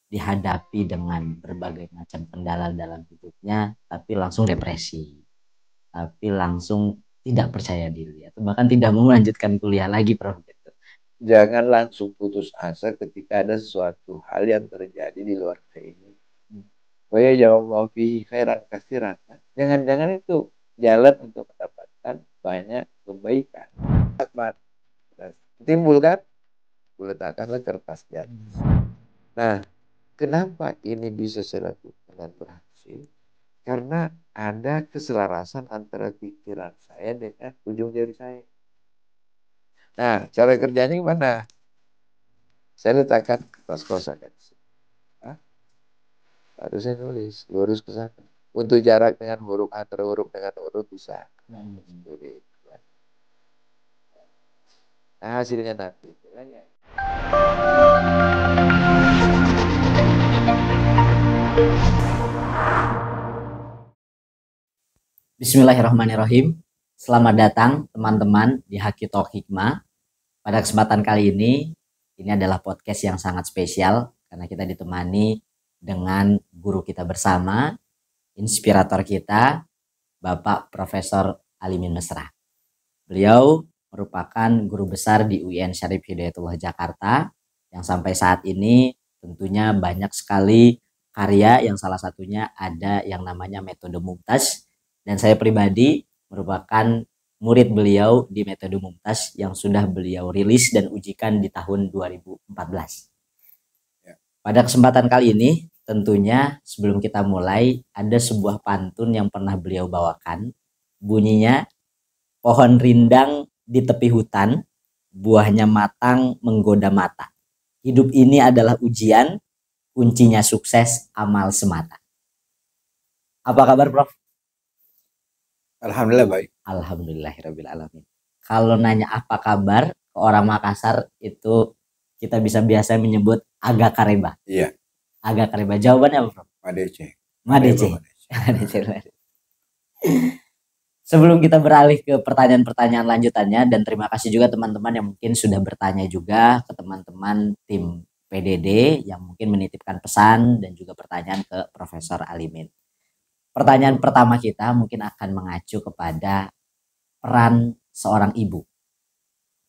dihadapi dengan berbagai macam kendala dalam hidupnya, tapi langsung depresi, tapi langsung tidak percaya diri, atau bahkan tidak mau melanjutkan kuliah lagi, Prof. Gitu. Jangan langsung putus asa ketika ada sesuatu hal yang terjadi di luar keinginan. Oh ya, jawab mau fi khairan kasiran. Jangan-jangan itu jalan untuk mendapatkan banyak kebaikan. Akmat. Timbul kan? Letakkanlah kertas di atas. Nah, kenapa ini bisa saya lakukan dan berhasil? Karena ada keselarasan antara pikiran saya dengan ujung jari saya. Nah, cara kerjanya gimana? Saya letakkan kertas kosakan. Harus saya nulis, lurus ke sana. Untuk jarak dengan huruf antara huruf dengan huruf bisa. Nah, hasilnya nanti. Bismillahirrahmanirrahim. Selamat datang teman-teman di Haki Talk Hikmah. Pada kesempatan kali ini adalah podcast yang sangat spesial karena kita ditemani dengan guru kita bersama, inspirator kita, Bapak Profesor Alimin Mesra. Beliau merupakan guru besar di UIN Syarif Hidayatullah Jakarta yang sampai saat ini tentunya banyak sekali karya, yang salah satunya ada yang namanya metode Mumtaz, dan saya pribadi merupakan murid beliau di metode Mumtaz yang sudah beliau rilis dan ujikan di tahun 2014. Pada kesempatan kali ini tentunya sebelum kita mulai ada sebuah pantun yang pernah beliau bawakan, bunyinya: pohon rindang di tepi hutan, buahnya matang menggoda mata. Hidup ini adalah ujian, kuncinya sukses amal semata. Apa kabar, Prof? Alhamdulillah baik. Alhamdulillahirrahmanirrahim. Kalau nanya apa kabar ke orang Makassar itu kita bisa biasa menyebut agak kareba. Iya. Agak kareba. Jawabannya apa, Prof? Madece. Madece. Sebelum kita beralih ke pertanyaan-pertanyaan lanjutannya, dan terima kasih juga teman-teman yang mungkin sudah bertanya juga ke teman-teman tim PDD yang mungkin menitipkan pesan dan juga pertanyaan ke Profesor Alimin. Pertanyaan pertama kita mungkin akan mengacu kepada peran seorang ibu.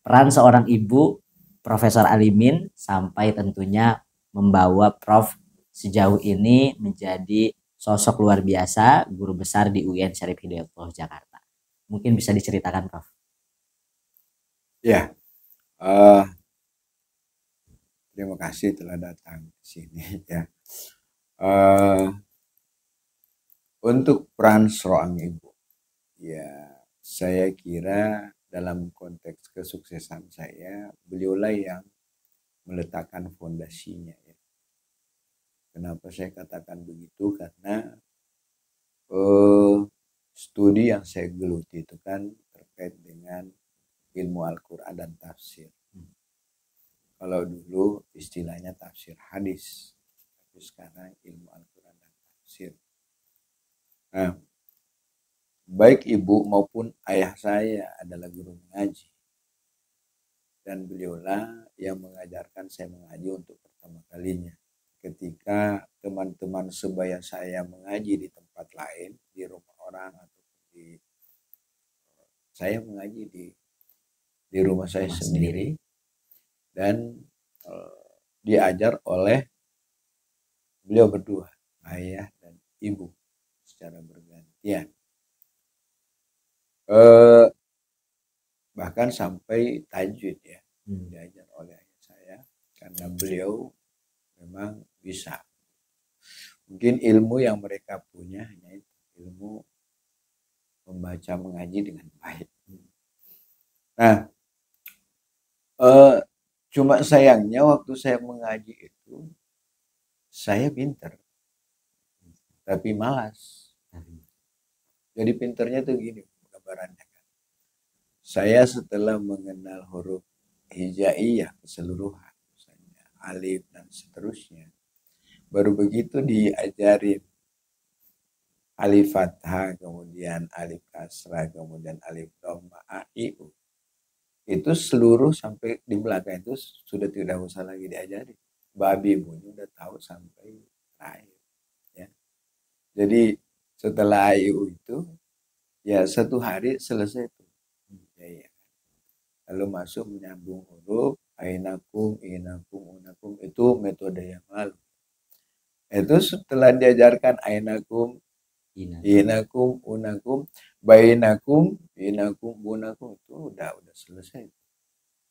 Peran seorang ibu Profesor Alimin sampai tentunya membawa Prof sejauh ini menjadi sosok luar biasa, guru besar di UIN Syarif Hidayatullah Jakarta. Mungkin bisa diceritakan, Prof. Ya, uh, terima kasih telah datang ke sini ya. Uh, untuk peran seorang ibu, ya saya kira dalam konteks kesuksesan saya, beliaulah yang meletakkan fondasinya ya. Kenapa saya katakan begitu? Karena studi yang saya geluti itu kan terkait dengan ilmu Al-Quran dan tafsir. Kalau dulu istilahnya tafsir hadis, tapi sekarang ilmu Al-Quran dan tafsir. Nah, baik ibu maupun ayah saya adalah guru mengaji. Dan beliaulah yang mengajarkan saya mengaji untuk pertama kalinya. Ketika teman-teman sebaya saya mengaji di tempat lain, di rumah orang atau di saya mengaji di rumah saya sendiri dan diajar oleh beliau berdua, ayah dan ibu, secara bergantian. Bahkan sampai tajwid ya, diajar oleh ayah saya karena beliau memang bisa. Mungkin ilmu yang mereka punya hanya ilmu membaca mengaji dengan baik. Nah, cuma sayangnya waktu saya mengaji itu saya pinter, tapi malas. Jadi pinternya tuh gini gambarannya kan. Saya setelah mengenal huruf hijaiyah keseluruhan, misalnya alif dan seterusnya, baru begitu diajarin alif fathah, kemudian alif kasrah, kemudian alif dhamma, a, i, u. Itu seluruh sampai di belakang itu sudah tidak usah lagi diajari. babi bunyi udah tahu sampai terakhir ya. Jadi setelah AIU itu ya 1 hari selesai itu ya, ya. Lalu masuk menyambung huruf ainakum, inakum, unakum, itu metode yang lalu. Itu setelah diajarkan ainakum, inakum, unakum, bainakum, inakum, bunakum, itu udah selesai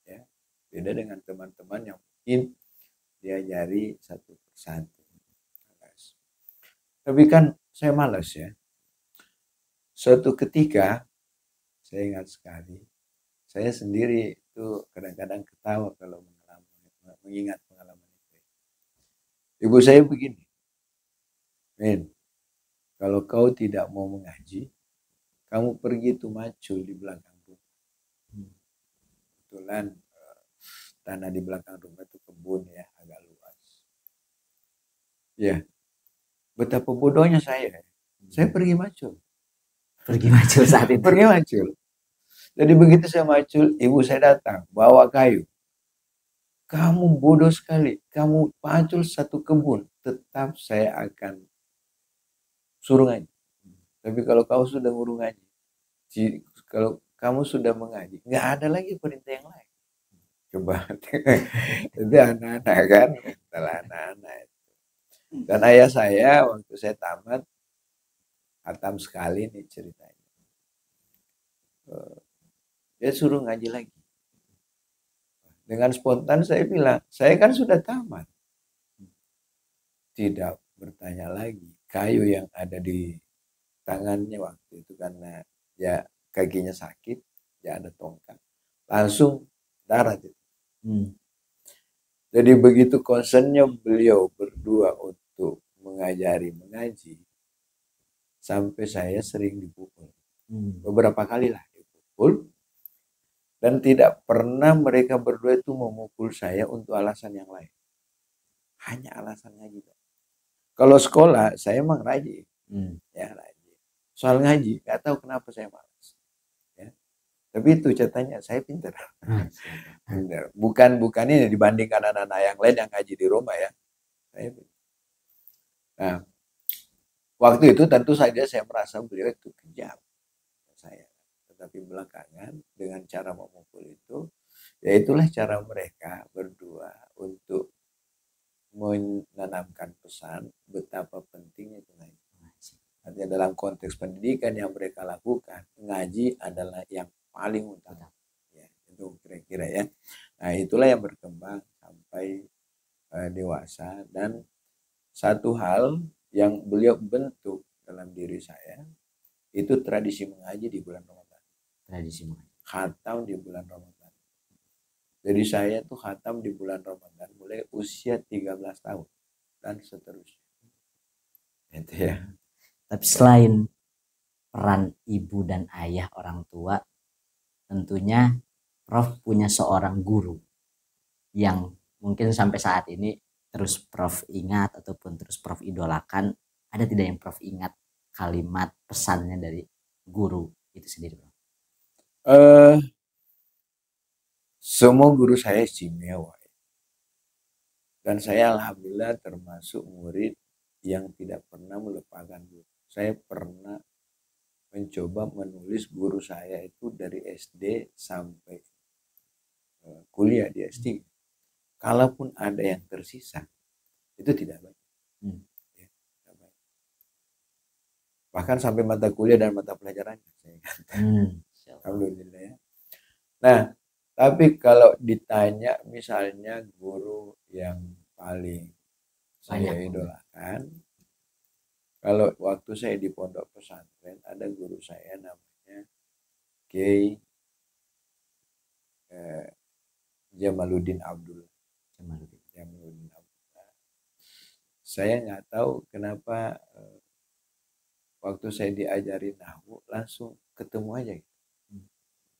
ya. Beda dengan teman-teman yang mungkin diajari satu persatu. Tapi kan saya malas ya. Suatu ketika saya ingat sekali, saya sendiri itu kadang-kadang ketawa kalau mengingat pengalaman itu. Ibu saya begini, Men, kalau kau tidak mau mengaji, kamu pergi tuh macul di belakang rumah. Kebetulan tanah di belakang rumah itu kebun ya, agak luas. Ya, betapa bodohnya saya. Saya pergi macul. Pergi macul saat itu. Pergi macul. Jadi begitu saya macul, ibu saya datang, bawa kayu. Kamu bodoh sekali. Kamu macul satu kebun. Tetap saya akan suruh ngaji. Tapi kalau kau sudah ngurung ngaji, kalau kamu sudah mengaji, nggak ada lagi perintah yang lain. Coba itu anak-anak kan, setelah anak-anak. Dan ayah saya waktu saya tamat, hatam sekali nih ceritanya. Dia suruh ngaji lagi. Dengan spontan saya bilang, saya kan sudah tamat. Tidak bertanya lagi. Kayu yang ada di tangannya waktu itu karena ya kakinya sakit, ya ada tongkat. Langsung darat itu. Jadi begitu concernnya beliau berdua untuk mengaji, sampai saya sering dipukul. Beberapa kali lah dipukul. Dan tidak pernah mereka berdua itu memukul saya untuk alasan yang lain. Hanya alasan ngaji. Kalau sekolah, saya emang rajin. Ya, rajin. Soal ngaji, nggak tahu kenapa saya malas. Ya. Tapi itu catanya, saya pintar. Pintar. Bukan ini dibandingkan anak-anak yang lain yang ngaji di rumah ya. Saya pintar. Nah, waktu itu tentu saja saya merasa beliau itu kejam. Saya. Tetapi belakangan dengan cara memukul itu, ya itulah cara mereka berdua untuk menanamkan pesan betapa pentingnya itu ngaji. Artinya dalam konteks pendidikan yang mereka lakukan, ngaji adalah yang paling utama. Ya, itu kira-kira ya. Nah itulah yang berkembang sampai dewasa. Dan satu hal yang beliau bentuk dalam diri saya, itu tradisi mengaji di bulan Ramadan. Tradisi mengaji. Khatam di bulan Ramadan. Jadi saya tuh khatam di bulan Ramadan mulai usia 13 tahun dan seterusnya. Itu ya. Tapi selain peran ibu dan ayah orang tua, tentunya Prof punya seorang guru yang mungkin sampai saat ini terus Prof ingat ataupun terus Prof idolakan. Ada tidak yang Prof ingat kalimat pesannya dari guru itu sendiri, Prof? Semua guru saya istimewa. Dan saya alhamdulillah termasuk murid yang tidak pernah melupakan guru. Saya pernah mencoba menulis guru saya itu dari SD sampai kuliah di S3. Kalaupun ada yang tersisa, itu tidak baik. Ya, tidak baik. Bahkan sampai mata kuliah dan mata pelajarannya. Alhamdulillah ya. Nah, tapi kalau ditanya misalnya guru yang paling saya idolakan, kalau waktu saya di pondok pesantren ada guru saya namanya Kiai Jamaluddin Abdullah. Saya nggak tahu kenapa waktu saya diajari nahwu langsung ketemu aja gitu.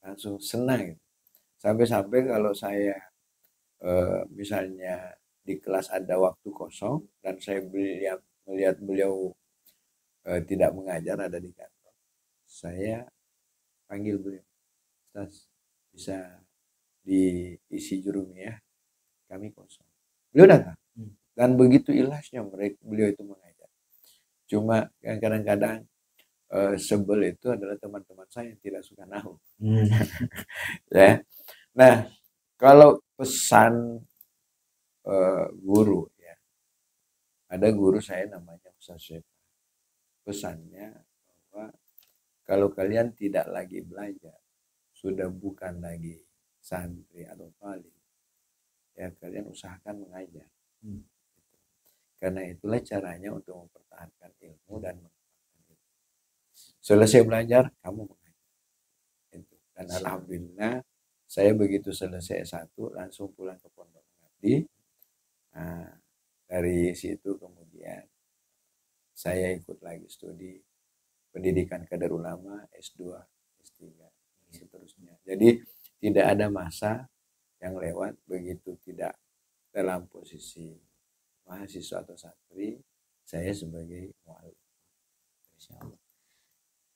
Langsung senang gitu. Sampai-sampai kalau saya misalnya di kelas ada waktu kosong dan saya melihat beliau tidak mengajar ada di kantor, saya panggil beliau, Ustaz bisa diisi jurumiyah, kami kosong. Beliau datang. Dan begitu ikhlasnya beliau itu mengajar. Cuma yang kadang-kadang sebel itu adalah teman-teman saya yang tidak suka nahu. Ya. Nah, kalau pesan guru ya, ada guru saya namanya Ustaz Syekh. Pesannya bahwa kalau kalian tidak lagi belajar, sudah bukan lagi santri atau talib, ya kalian usahakan mengajar. Karena itulah caranya untuk mempertahankan ilmu dan mengembangkan ilmu. Selesai belajar, kamu mengajar. Dan alhamdulillah, saya begitu selesai S1 langsung pulang ke Pondok Ngabdi. Nah, dari situ kemudian saya ikut lagi studi pendidikan kader ulama S2, S3, dan seterusnya. Jadi tidak ada masa yang lewat begitu tidak dalam posisi mahasiswa atau santri, saya sebagai muallim.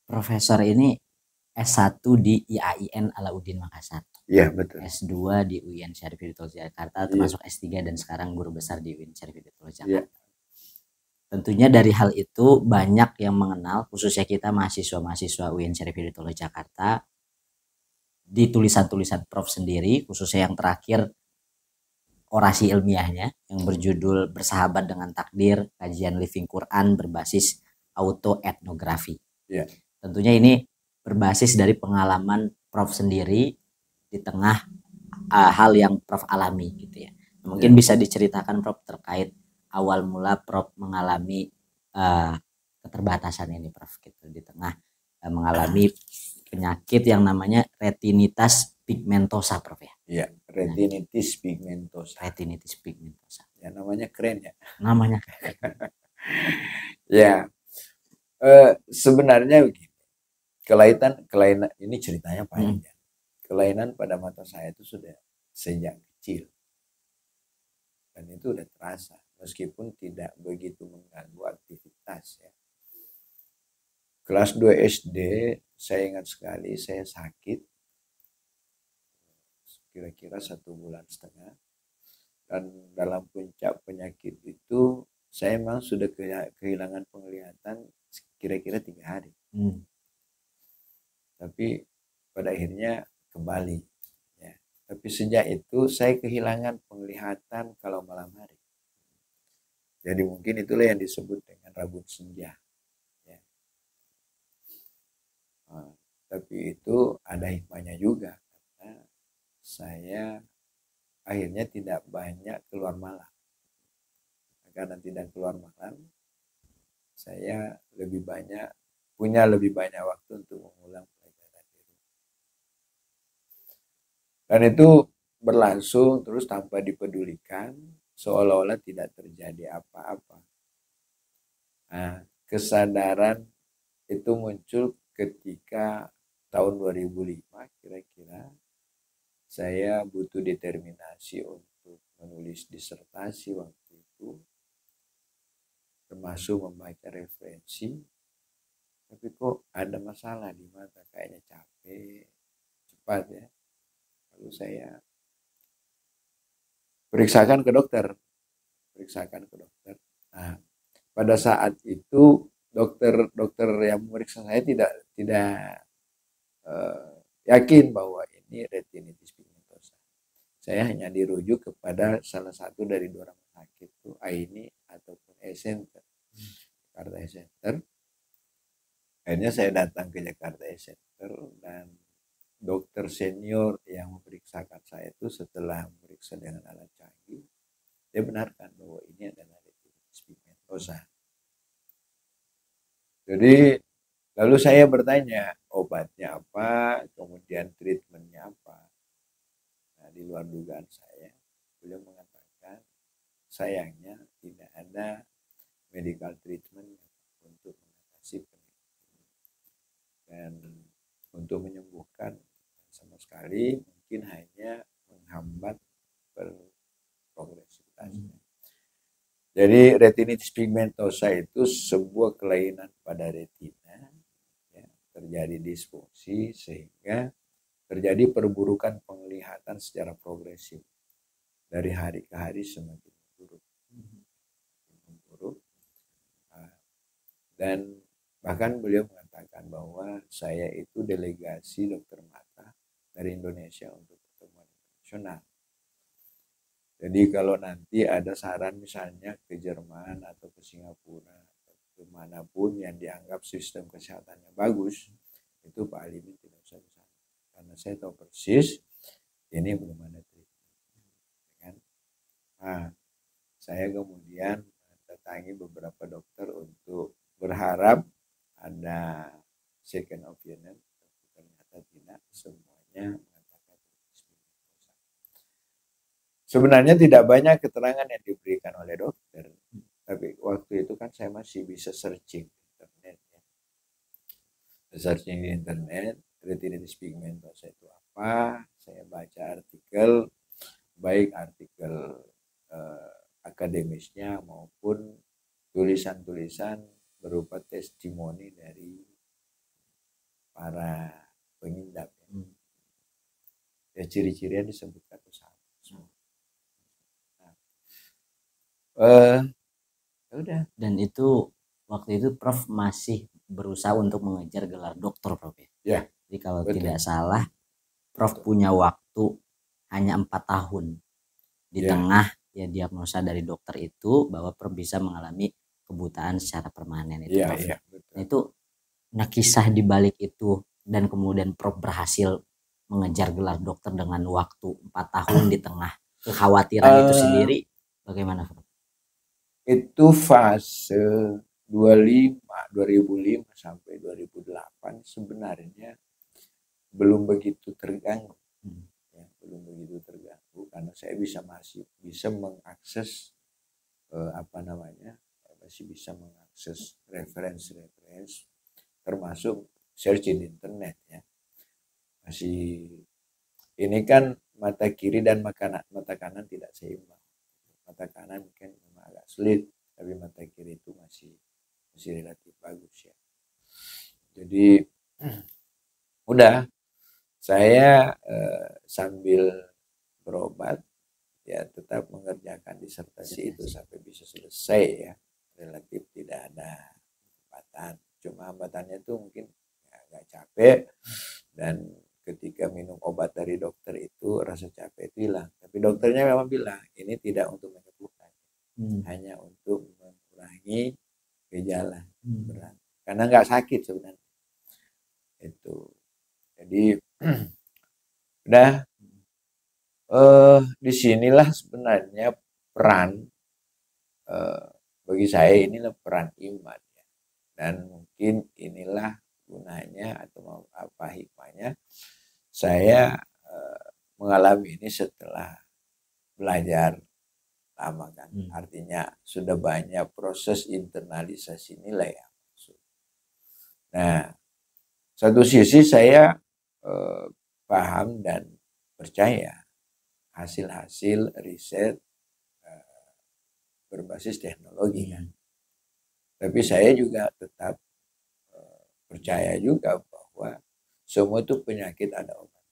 Profesor ini S1 di IAIN Alauddin Makassar. Iya, betul. S2 di UIN Syarif Hidayatullah Jakarta, termasuk S3 dan sekarang guru besar di UIN Syarif Hidayatullah Jakarta. Tentunya dari hal itu banyak yang mengenal, khususnya kita mahasiswa-mahasiswa UIN Syarif Hidayatullah Jakarta, di tulisan-tulisan Prof sendiri, khususnya yang terakhir orasi ilmiahnya yang berjudul Bersahabat dengan Takdir, kajian living Quran berbasis autoetnografi. Tentunya ini berbasis dari pengalaman Prof sendiri di tengah hal yang Prof alami gitu ya. Mungkin bisa diceritakan Prof terkait awal mula Prof mengalami keterbatasan ini Prof gitu, di tengah mengalami penyakit yang namanya retinitis pigmentosa Prof ya. Iya, retinitis pigmentosa. Retinitis pigmentosa. Ya namanya keren ya. Namanya. Ya. Sebenarnya begini. Kelainan ini ceritanya panjang. Kelainan pada mata saya itu sudah sejak kecil. Dan itu udah terasa meskipun tidak begitu mengganggu aktivitas ya. Kelas 2 SD saya ingat sekali saya sakit kira-kira 1,5 bulan. Dan dalam puncak penyakit itu saya memang sudah kehilangan penglihatan kira-kira 3 hari. Tapi pada akhirnya kembali. Ya. Tapi sejak itu saya kehilangan penglihatan kalau malam hari. Jadi mungkin itulah yang disebut dengan rabun senja. Ya. Tapi itu ada hikmahnya juga. Karena saya akhirnya tidak banyak keluar malam. Karena tidak keluar malam, saya punya lebih banyak waktu untuk mengulang pelajaran di rumah. Dan itu berlangsung terus tanpa dipedulikan, seolah-olah tidak terjadi apa-apa. Nah, kesadaran itu muncul ketika tahun 2005 kira-kira saya butuh determinasi untuk menulis disertasi waktu itu, termasuk membaca referensi, tapi kok ada masalah di mata, kayaknya capek cepat ya. Lalu saya periksakan ke dokter. Nah, pada saat itu dokter yang memeriksa saya tidak yakin bahwa ini retinitis pigmentosa. Saya hanya dirujuk kepada salah satu dari 2 rumah sakit itu AINI ataupun E-Center. Jakarta E-Center. Akhirnya saya datang ke Jakarta E-Center dan dokter senior yang memeriksakan saya itu setelah memeriksa dengan alat canggih, dia benarkan bahwa ini adalah retinitis pigmentosa. Jadi lalu saya bertanya obatnya apa, kemudian treatmentnya apa. Nah, di luar dugaan saya, beliau mengatakan sayangnya tidak ada medical treatment untuk mengatasi penyakit ini. Dan untuk menyembuhkan sama sekali mungkin hanya menghambat progresivitasnya. Jadi retinitis pigmentosa itu sebuah kelainan pada retina, ya, terjadi disfungsi sehingga terjadi perburukan penglihatan secara progresif dari hari ke hari semakin buruk. Dan bahkan beliau mengatakan bahwa saya itu delegasi dokter mata dari Indonesia untuk pertemuan internasional. Jadi kalau nanti ada saran misalnya ke Jerman atau ke Singapura atau kemanapun yang dianggap sistem kesehatannya bagus, itu Pak Alimin tidak usah ke sana. Karena saya tahu persis ini belum ada treatment. Kan? Nah, saya kemudian datangi beberapa dokter untuk berharap ada second opinion. Ternyata tidak, semuanya mengatakan sebenarnya tidak banyak keterangan yang diberikan oleh dokter, tapi waktu itu kan saya masih bisa searching di internet ya. Searching di internet retinitis pigmentosa itu apa, saya baca artikel, baik artikel akademisnya maupun tulisan-tulisan berupa testimoni dari para pengidap. Ya, ciri-cirinya disebutkan sama. Udah. Dan itu waktu itu Prof masih berusaha untuk mengejar gelar doktor, Prof ya. Ya. Jadi kalau Betul. tidak salah, Prof punya waktu hanya 4 tahun. Di tengah ya diagnosa dari dokter itu bahwa Prof bisa mengalami kebutaan secara permanen itu, Prof. Betul. Itu nah kisah di balik itu dan kemudian Prof berhasil mengejar gelar dokter dengan waktu 4 tahun di tengah kekhawatiran itu sendiri, bagaimana, Prof? Itu fase 2005 sampai 2008 sebenarnya belum begitu terganggu. Ya, belum begitu terganggu karena saya masih bisa mengakses masih bisa mengakses referensi termasuk search di internet ya. Masih ini kan mata kiri dan mata kanan tidak seimbang. Mata kanan mungkin memang agak sulit, tapi mata kiri itu masih relatif bagus ya. Jadi udah saya sambil berobat ya tetap mengerjakan disertasi itu sampai bisa selesai ya, relatif tidak ada hambatan. Cuma hambatannya itu mungkin agak capek, dan ketika minum obat dari dokter itu rasa capek itu hilang. Tapi dokternya memang bilang ini tidak untuk menyembuhkan, hanya untuk mengurangi gejala berat. Karena nggak sakit sebenarnya. Itu. Jadi udah disinilah sebenarnya peran bagi saya inilah peran iman ya. Dan mungkin inilah gunanya atau apa hikmahnya saya mengalami ini setelah belajar lama kan. Artinya sudah banyak proses internalisasi nilai yang masuk. Nah, satu sisi saya paham dan percaya hasil-hasil riset berbasis teknologi kan. Tapi saya juga tetap percaya juga bahwa semua itu penyakit ada obat.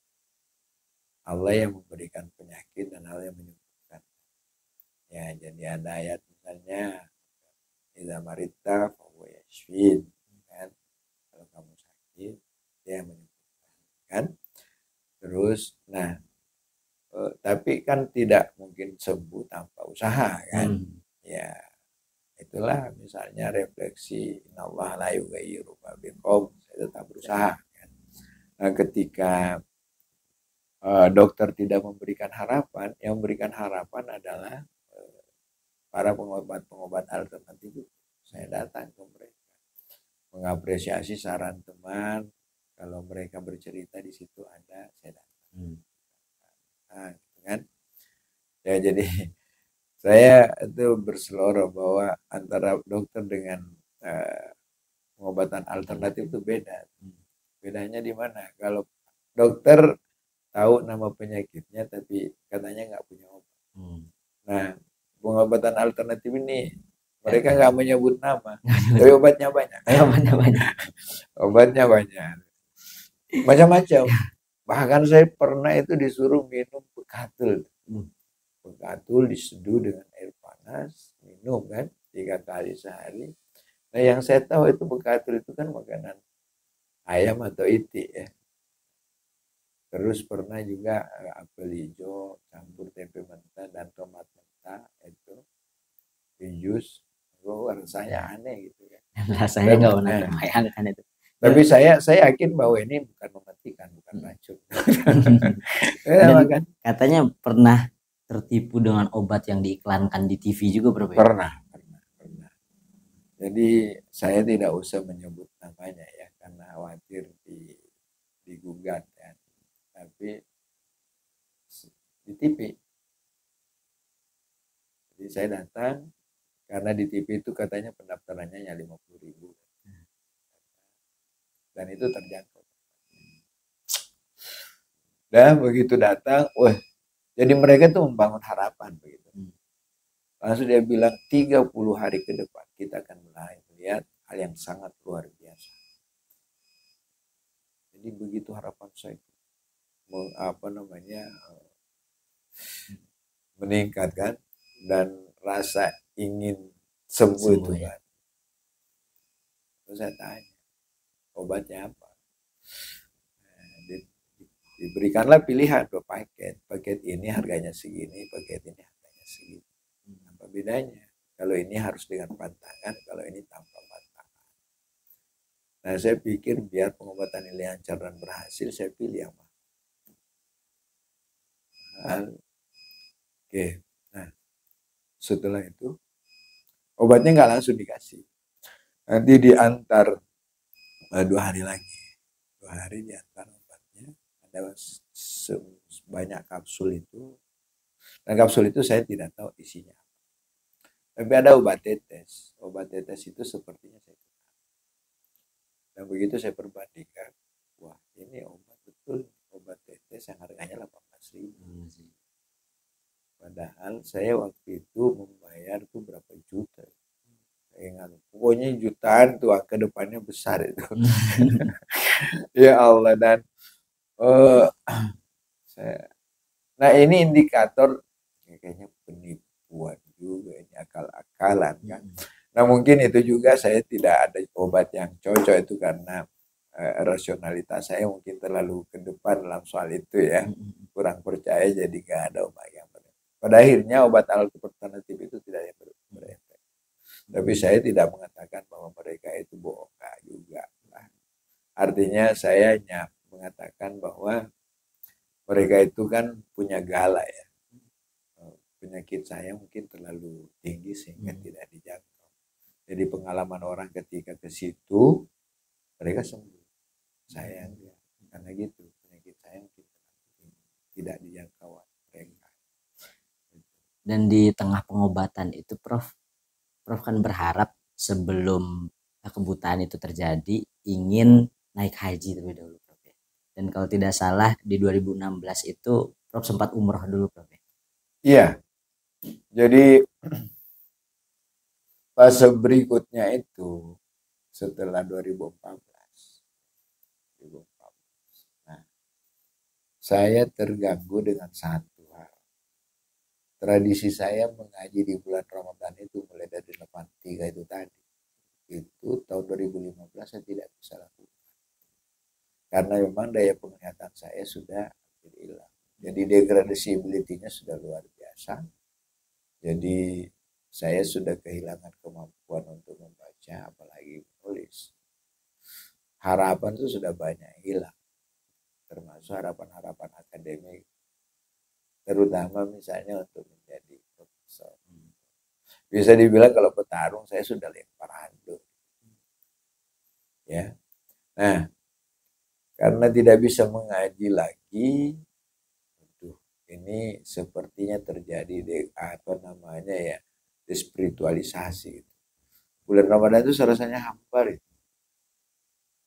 Allah yang memberikan penyakit dan Allah yang menyembuhkan. Ya, jadi ada ayat misalnya idza marita fa huwa yashfin kan. Kalau kamu sakit dia menyembuhkan kan. Terus tapi kan tidak mungkin sembuh tanpa usaha kan. Ya, itulah misalnya refleksi innallaha la yughayyiru ma biqaum, saya tetap berusaha kan. Nah, ketika dokter tidak memberikan harapan, yang memberikan harapan adalah para pengobat alternatif. Saya datang ke mereka mengapresiasi saran teman, kalau mereka bercerita di situ ada, saya datang. Nah, kan ya, jadi saya itu berseloroh bahwa antara dokter dengan pengobatan alternatif itu beda. Bedanya di mana? Kalau dokter tahu nama penyakitnya tapi katanya nggak punya obat. Nah, pengobatan alternatif ini mereka nggak menyebut nama, tapi obatnya banyak. Obatnya banyak. Macam-macam. Bahkan saya pernah itu disuruh minum Pekatul. Pekatul diseduh dengan air panas, minum kan 3 kali sehari. Nah yang saya tahu itu bekatul itu kan makanan ayam atau itik ya. Terus pernah juga apel hijau campur tempe mentah dan tomat mentah itu di jus. Oh, rasanya aneh gitu ya. Rasanya Dan nggak pernah terbayangkan itu. tapi saya yakin bahwa ini bukan mematikan, bukan racun. Ya, Dan makan. katanya pernah tertipu dengan obat yang diiklankan di TV juga, Bro. Pernah. Jadi saya tidak usah menyebut namanya ya karena khawatir digugat ya. Tapi di TV. Jadi saya datang karena di TV itu katanya pendaftarannya ya 50.000 dan itu terjangkau. Dan begitu datang, wah, jadi mereka tuh membangun harapan begitu. Langsung dia bilang 30 hari ke depan kita akan mulai melihat hal yang sangat luar biasa. Jadi begitu harapan saya meningkatkan dan rasa ingin sembuh itu ya. kan. Terus saya tanya, obatnya apa? Diberikanlah pilihan 2 paket. Paket ini harganya segini, paket ini harganya segini. Apa bedanya? Kalau ini harus dengan pantangan, kalau ini tanpa pantangan. Nah, saya pikir biar pengobatan ini lancar dan berhasil, saya pilih yang mahal. Oke. Nah, setelah itu obatnya nggak langsung dikasih. Nanti diantar 2 hari lagi. 2 hari diantar obatnya. Ada banyak kapsul itu. Dan kapsul itu saya tidak tahu isinya. Tapi ada obat tetes. Obat tetes itu sepertinya saya kenal. Dan begitu saya perbandingkan, wah ini obat betul, obat tetes yang harganya 18.000. Padahal saya waktu itu membayar tuh berapa juta. Saya ingat, pokoknya jutaan tuh angka depannya besar itu. Ya Allah dan saya. Nah ini indikator kayaknya penipuan juga ini akal-akalan kan. Nah mungkin itu juga saya tidak ada obat yang cocok itu karena rasionalitas saya mungkin terlalu ke depan dalam soal itu ya, kurang percaya jadi gak ada obat yang benar. Pada akhirnya obat alternatif itu tidak yang berefek. Tapi saya tidak mengatakan bahwa mereka itu bohong juga. Artinya saya hanya mengatakan bahwa mereka itu kan punya gala ya. Penyakit saya mungkin terlalu tinggi sehingga tidak dijangkau. Jadi pengalaman orang ketika ke situ mereka sembuh. Saya enggak. Karena gitu penyakit saya mungkin tidak dijangkau mereka. Dan di tengah pengobatan itu Prof kan berharap sebelum kebutaan itu terjadi ingin naik haji terlebih dahulu, Prof. Dan kalau tidak salah di 2016 itu Prof sempat umroh dulu, Prof. Iya. Jadi fase berikutnya itu setelah 2014. Nah, saya terganggu dengan satu hal. Tradisi saya mengaji di bulan Ramadan itu mulai dari 83 itu tadi. Itu tahun 2015 saya tidak bisa lakukan. Karena memang daya penglihatan saya sudah hilang. Jadi degradasibility-nya sudah luar biasa. Jadi saya sudah kehilangan kemampuan untuk membaca apalagi menulis. Harapan itu sudah banyak hilang. Termasuk harapan-harapan akademik. Terutama misalnya untuk menjadi profesor. Bisa dibilang kalau petarung saya sudah lempar handuk. Ya. Nah, karena tidak bisa mengaji lagi, ini sepertinya terjadi despiritualisasi. Bulan Ramadan itu rasanya hambar itu.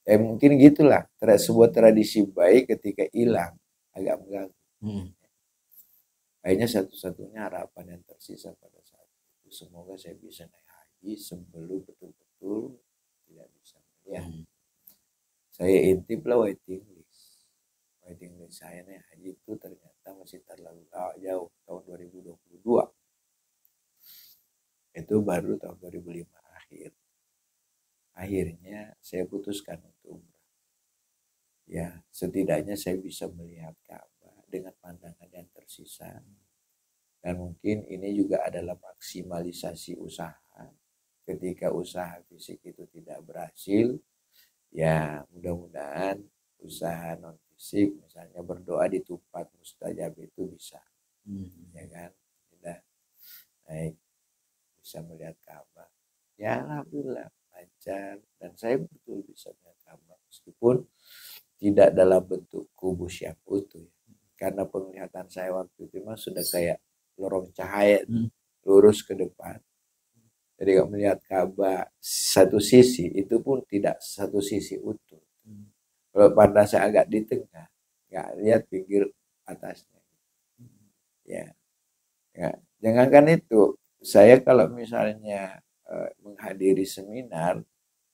Mungkin gitulah sebuah tradisi baik ketika hilang agak mengganggu. Akhirnya satu-satunya harapan yang tersisa pada saat itu semoga saya bisa naik haji sebelum betul-betul tidak bisa melihat. Saya intip lah waiting list saya naik haji itu ternyata masih terlalu jauh tahun 2022. Itu baru tahun 2005 akhir. akhirnya saya putuskan untuk umrah. Ya, setidaknya saya bisa melihat Ka'bah dengan pandangan yang tersisa. Dan mungkin ini juga adalah maksimalisasi usaha. Ketika usaha fisik itu tidak berhasil, ya mudah-mudahan usaha non fisik, misalnya berdoa di tempat mustajab itu bisa. Ya kan? Tidak naik, bisa melihat Ka'bah. Ya alhamdulillah lancar, dan saya betul bisa melihat Ka'bah meskipun tidak dalam bentuk kubus yang utuh. Karena penglihatan saya waktu itu memang sudah kayak lorong cahaya lurus ke depan. Jadi kalau melihat Ka'bah satu sisi itu pun tidak satu sisi utuh. Kalau pandang saya agak di tengah, nggak lihat pinggir atasnya. Ya, ya. Jangankan itu, saya kalau misalnya menghadiri seminar,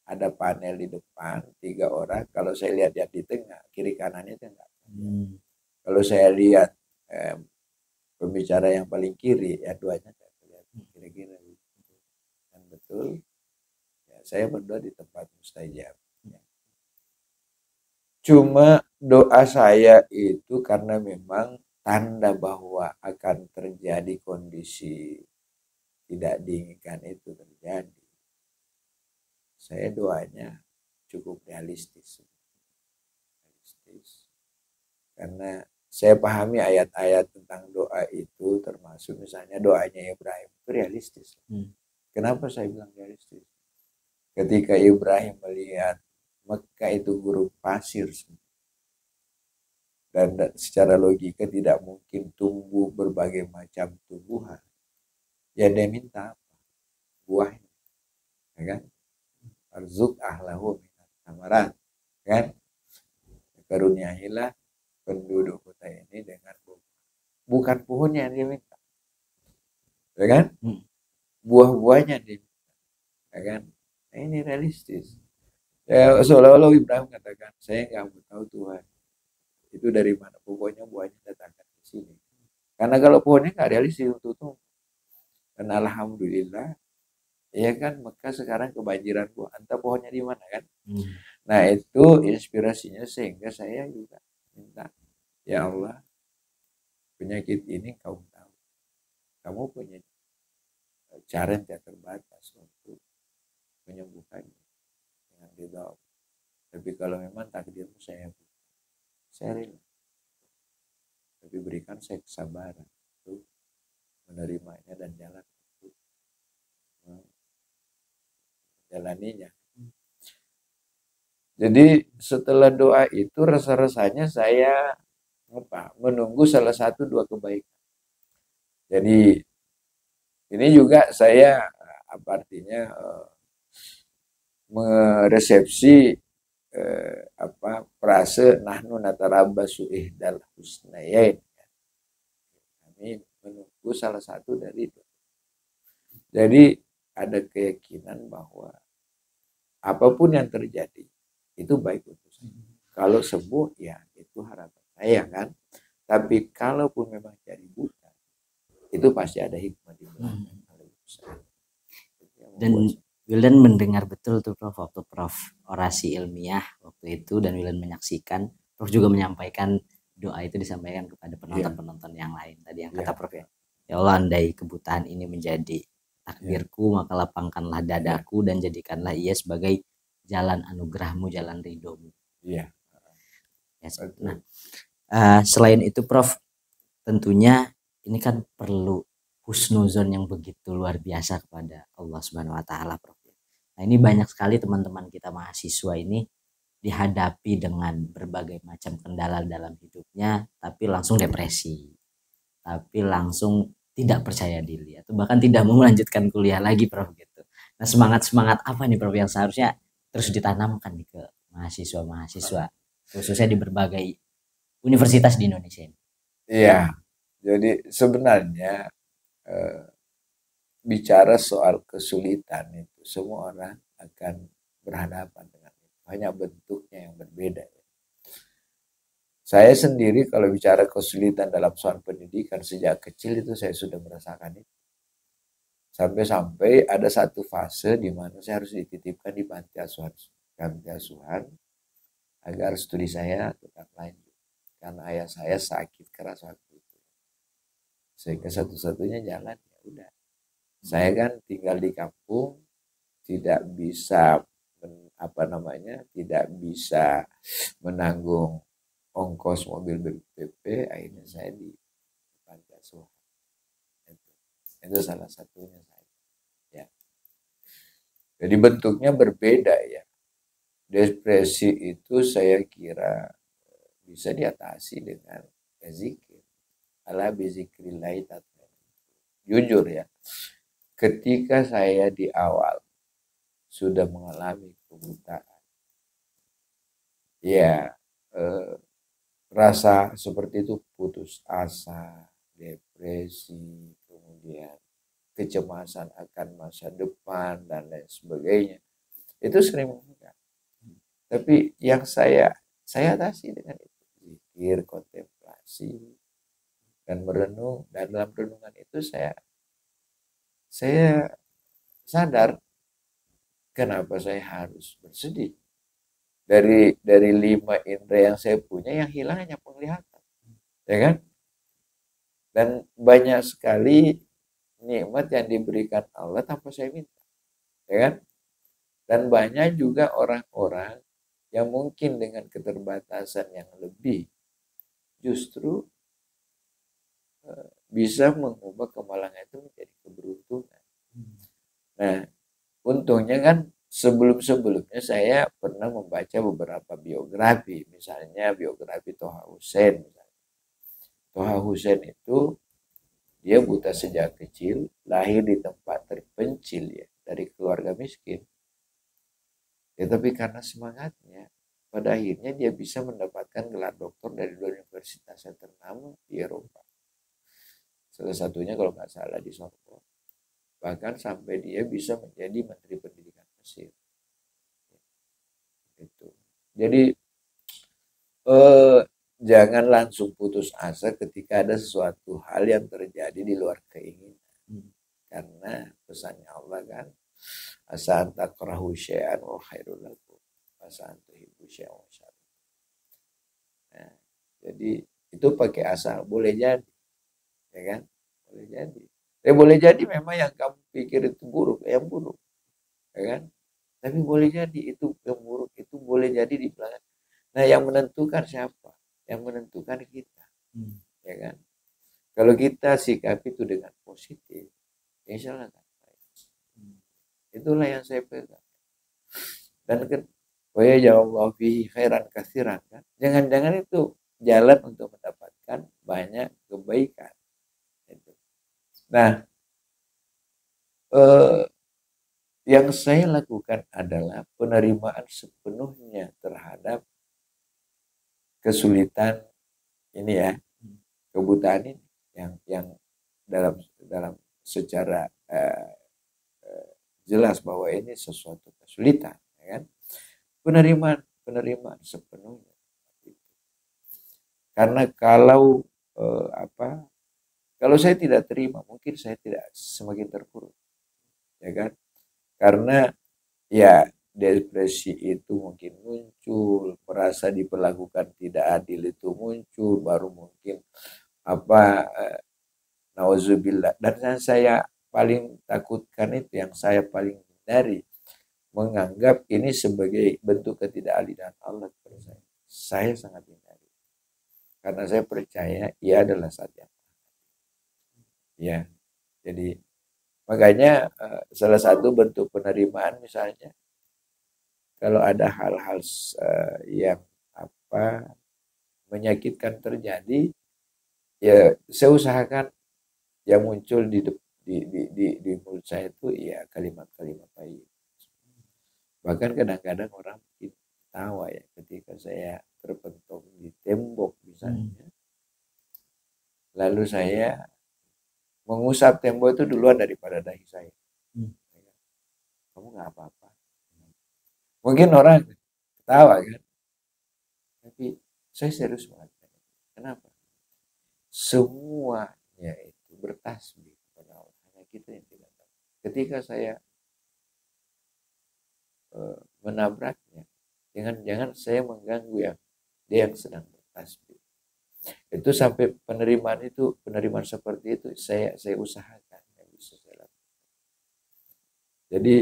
ada panel di depan 3 orang, kalau saya lihat yang di tengah, kiri kanannya itu enggak. Kalau saya lihat pembicara yang paling kiri, ya duanya saya lihat kira-kira gitu. Dan betul, ya, saya berdoa di tempat mustajab. Ya. Cuma doa saya itu karena memang tanda bahwa akan terjadi kondisi tidak diinginkan itu terjadi. Saya doanya cukup realistis. Karena saya pahami ayat-ayat tentang doa itu, termasuk misalnya doanya Ibrahim itu realistis. Kenapa saya bilang realistis? Ketika Ibrahim melihat Mekah itu gurun pasir, dan secara logika tidak mungkin tumbuh berbagai macam tumbuhan, ya dia minta apa? Buahnya, ya kan? Arzuk ahlahu minat samarat, kan? Karuniailah penduduk kota ini dengan buah. Bukan pohonnya yang dia minta, ya kan? Buah-buahnya dia minta, ya kan? Nah, ini realistis. Ya, seolah-olah Ibrahim katakan, saya nggak mau tahu Tuhan itu dari mana, pokoknya buahnya datangkan ke sini. Karena kalau pohonnya nggak realistis untuk tumbuh. Dan alhamdulillah, ya kan, Mekah sekarang kebanjiran buah. Entah pohonnya di mana kan? Nah itu inspirasinya sehingga saya juga minta, ya Allah, penyakit ini kau tahu, kamu punya cara yang tidak terbatas untuk menyembuhkannya dengan ridha. Tapi kalau memang takdirmu saya rela. Tapi berikan saya kesabaran untuk menerimanya dan jalan untuk menjalaninya. Jadi setelah doa itu rasa-rasanya saya menunggu salah satu dua kebaikan. Jadi ini juga saya artinya meresepsi frase nahnu natarabbasu ihdal husnayain. Kami menunggu salah satu dari itu. Jadi ada keyakinan bahwa apapun yang terjadi itu baik untuk saya. Kalau sembuh ya itu harapan saya kan. Tapi kalaupun memang jadi buta, itu pasti ada hikmah di belakang. Dan Wildan mendengar betul tuh Prof, waktu Prof orasi ilmiah waktu itu, dan Wildan menyaksikan Prof juga menyampaikan doa itu disampaikan kepada penonton-penonton yang lain tadi yang kata Prof, ya Allah, andai kebutaan ini menjadi takdirku, maka lapangkanlah dadaku dan jadikanlah ia sebagai jalan anugerahmu, jalan ridhomu. Iya. Nah, selain itu Prof, tentunya ini kan perlu husnuzon yang begitu luar biasa kepada Allah Subhanahu wa taala, Prof. Nah, ini banyak sekali teman-teman kita mahasiswa ini dihadapi dengan berbagai macam kendala dalam hidupnya, tapi langsung depresi, tapi langsung tidak percaya diri, atau bahkan tidak mau melanjutkan kuliah lagi, Prof, gitu. Nah, semangat apa nih Prof yang seharusnya terus ditanamkan nih ke mahasiswa-mahasiswa khususnya di berbagai universitas di Indonesia ini? Iya, jadi sebenarnya bicara soal kesulitan itu semua orang akan berhadapan dengan itu, hanya bentuknya yang berbeda. Saya sendiri kalau bicara kesulitan dalam soal pendidikan sejak kecil itu saya sudah merasakan itu. Sampai-sampai ada satu fase di mana saya harus dititipkan di panti asuhan agar studi saya tetap lanjut. Karena ayah saya sakit keras waktu itu. Sehingga satu-satunya jalan ya udah. Saya kan tinggal di kampung, tidak bisa tidak bisa menanggung ongkos mobil BPP, akhirnya saya di panti asuhan. Itu salah satunya saya. Ya. Jadi bentuknya berbeda ya. Depresi itu saya kira bisa diatasi dengan zikir. Ala bizikrillahi tatmainnul. Jujur ya, ketika saya di awal sudah mengalami kebutaan, ya rasa seperti itu, putus asa, depresi, kemudian kecemasan akan masa depan dan lain sebagainya, itu sering meningkat. Tapi yang saya atasi dengan itu zikir, kontemplasi, dan merenung. Dan dalam renungan itu saya sadar kenapa saya harus bersedih. Dari 5 indera yang saya punya, yang hilang hanya penglihatan, ya kan? Dan banyak sekali nikmat yang diberikan Allah tanpa saya minta, ya kan? Dan banyak juga orang-orang yang mungkin dengan keterbatasan yang lebih justru bisa mengubah kemalangan itu menjadi keberuntungan. Nah, untungnya kan sebelum-sebelumnya saya pernah membaca beberapa biografi, misalnya biografi Toha Hussein. Toha Hussein itu dia buta sejak kecil, lahir di tempat terpencil ya, dari keluarga miskin. Ya, tapi karena semangatnya, pada akhirnya dia bisa mendapatkan gelar doktor dari 2 universitas yang ternama di Eropa. Salah satunya kalau nggak salah di Sorbonne. Bahkan sampai dia bisa menjadi Menteri Pendidikan Mesir. Itu. Jadi jangan langsung putus asa ketika ada sesuatu hal yang terjadi di luar keinginan. Karena pesannya Allah kan, asa anta karahu syai'an wa khairul lakum, asa anta tuhibbu syai'an wa syarrun. Nah, jadi itu pakai asa, boleh jadi, ya kan? Boleh jadi. Boleh jadi memang yang kamu pikir itu buruk, yang buruk, ya kan? Tapi boleh jadi itu yang buruk itu boleh jadi di belakang. Nah, yang menentukan siapa? Yang menentukan kita, ya kan? Kalau kita sikap itu dengan positif, insya Allah kan baik. Itulah yang saya pegang. Dan wa ya fihi khairan katsiran kan. Jangan-jangan itu jalan untuk mendapatkan banyak kebaikan. Nah, yang saya lakukan adalah penerimaan sepenuhnya terhadap kesulitan ini ya, kebutaan ini yang dalam secara jelas bahwa ini sesuatu kesulitan, ya kan? Penerimaan sepenuhnya. Karena kalau kalau saya tidak terima, mungkin saya tidak semakin terpuruk, ya kan? Karena ya depresi itu mungkin muncul, merasa diperlakukan tidak adil itu muncul, baru mungkin nauzubillah. Dan yang saya paling takutkan itu, yang saya paling hindari, menganggap ini sebagai bentuk ketidakadilan Allah kepada saya. Saya sangat hindari. Karena saya percaya ia adalah saat yang ya. Jadi makanya salah satu bentuk penerimaan misalnya kalau ada hal-hal yang menyakitkan terjadi, ya saya usahakan yang muncul di mulut saya itu ya kalimat-kalimat baik. Bahkan kadang-kadang orang mungkin tawa ya ketika saya terpentok di tembok misalnya. Lalu saya mengusap tembok itu duluan daripada dahi saya. Kamu nggak apa-apa. Mungkin orang ketawa kan. Tapi saya serius banget. Kenapa? Semuanya itu bertasbih kepada Allah. Hanya kita yang tidak tahu. ketika saya menabraknya, jangan saya mengganggu dia yang sedang bertasbih. Itu sampai penerimaan seperti itu saya usahakan yang bisa saya lakukan. Jadi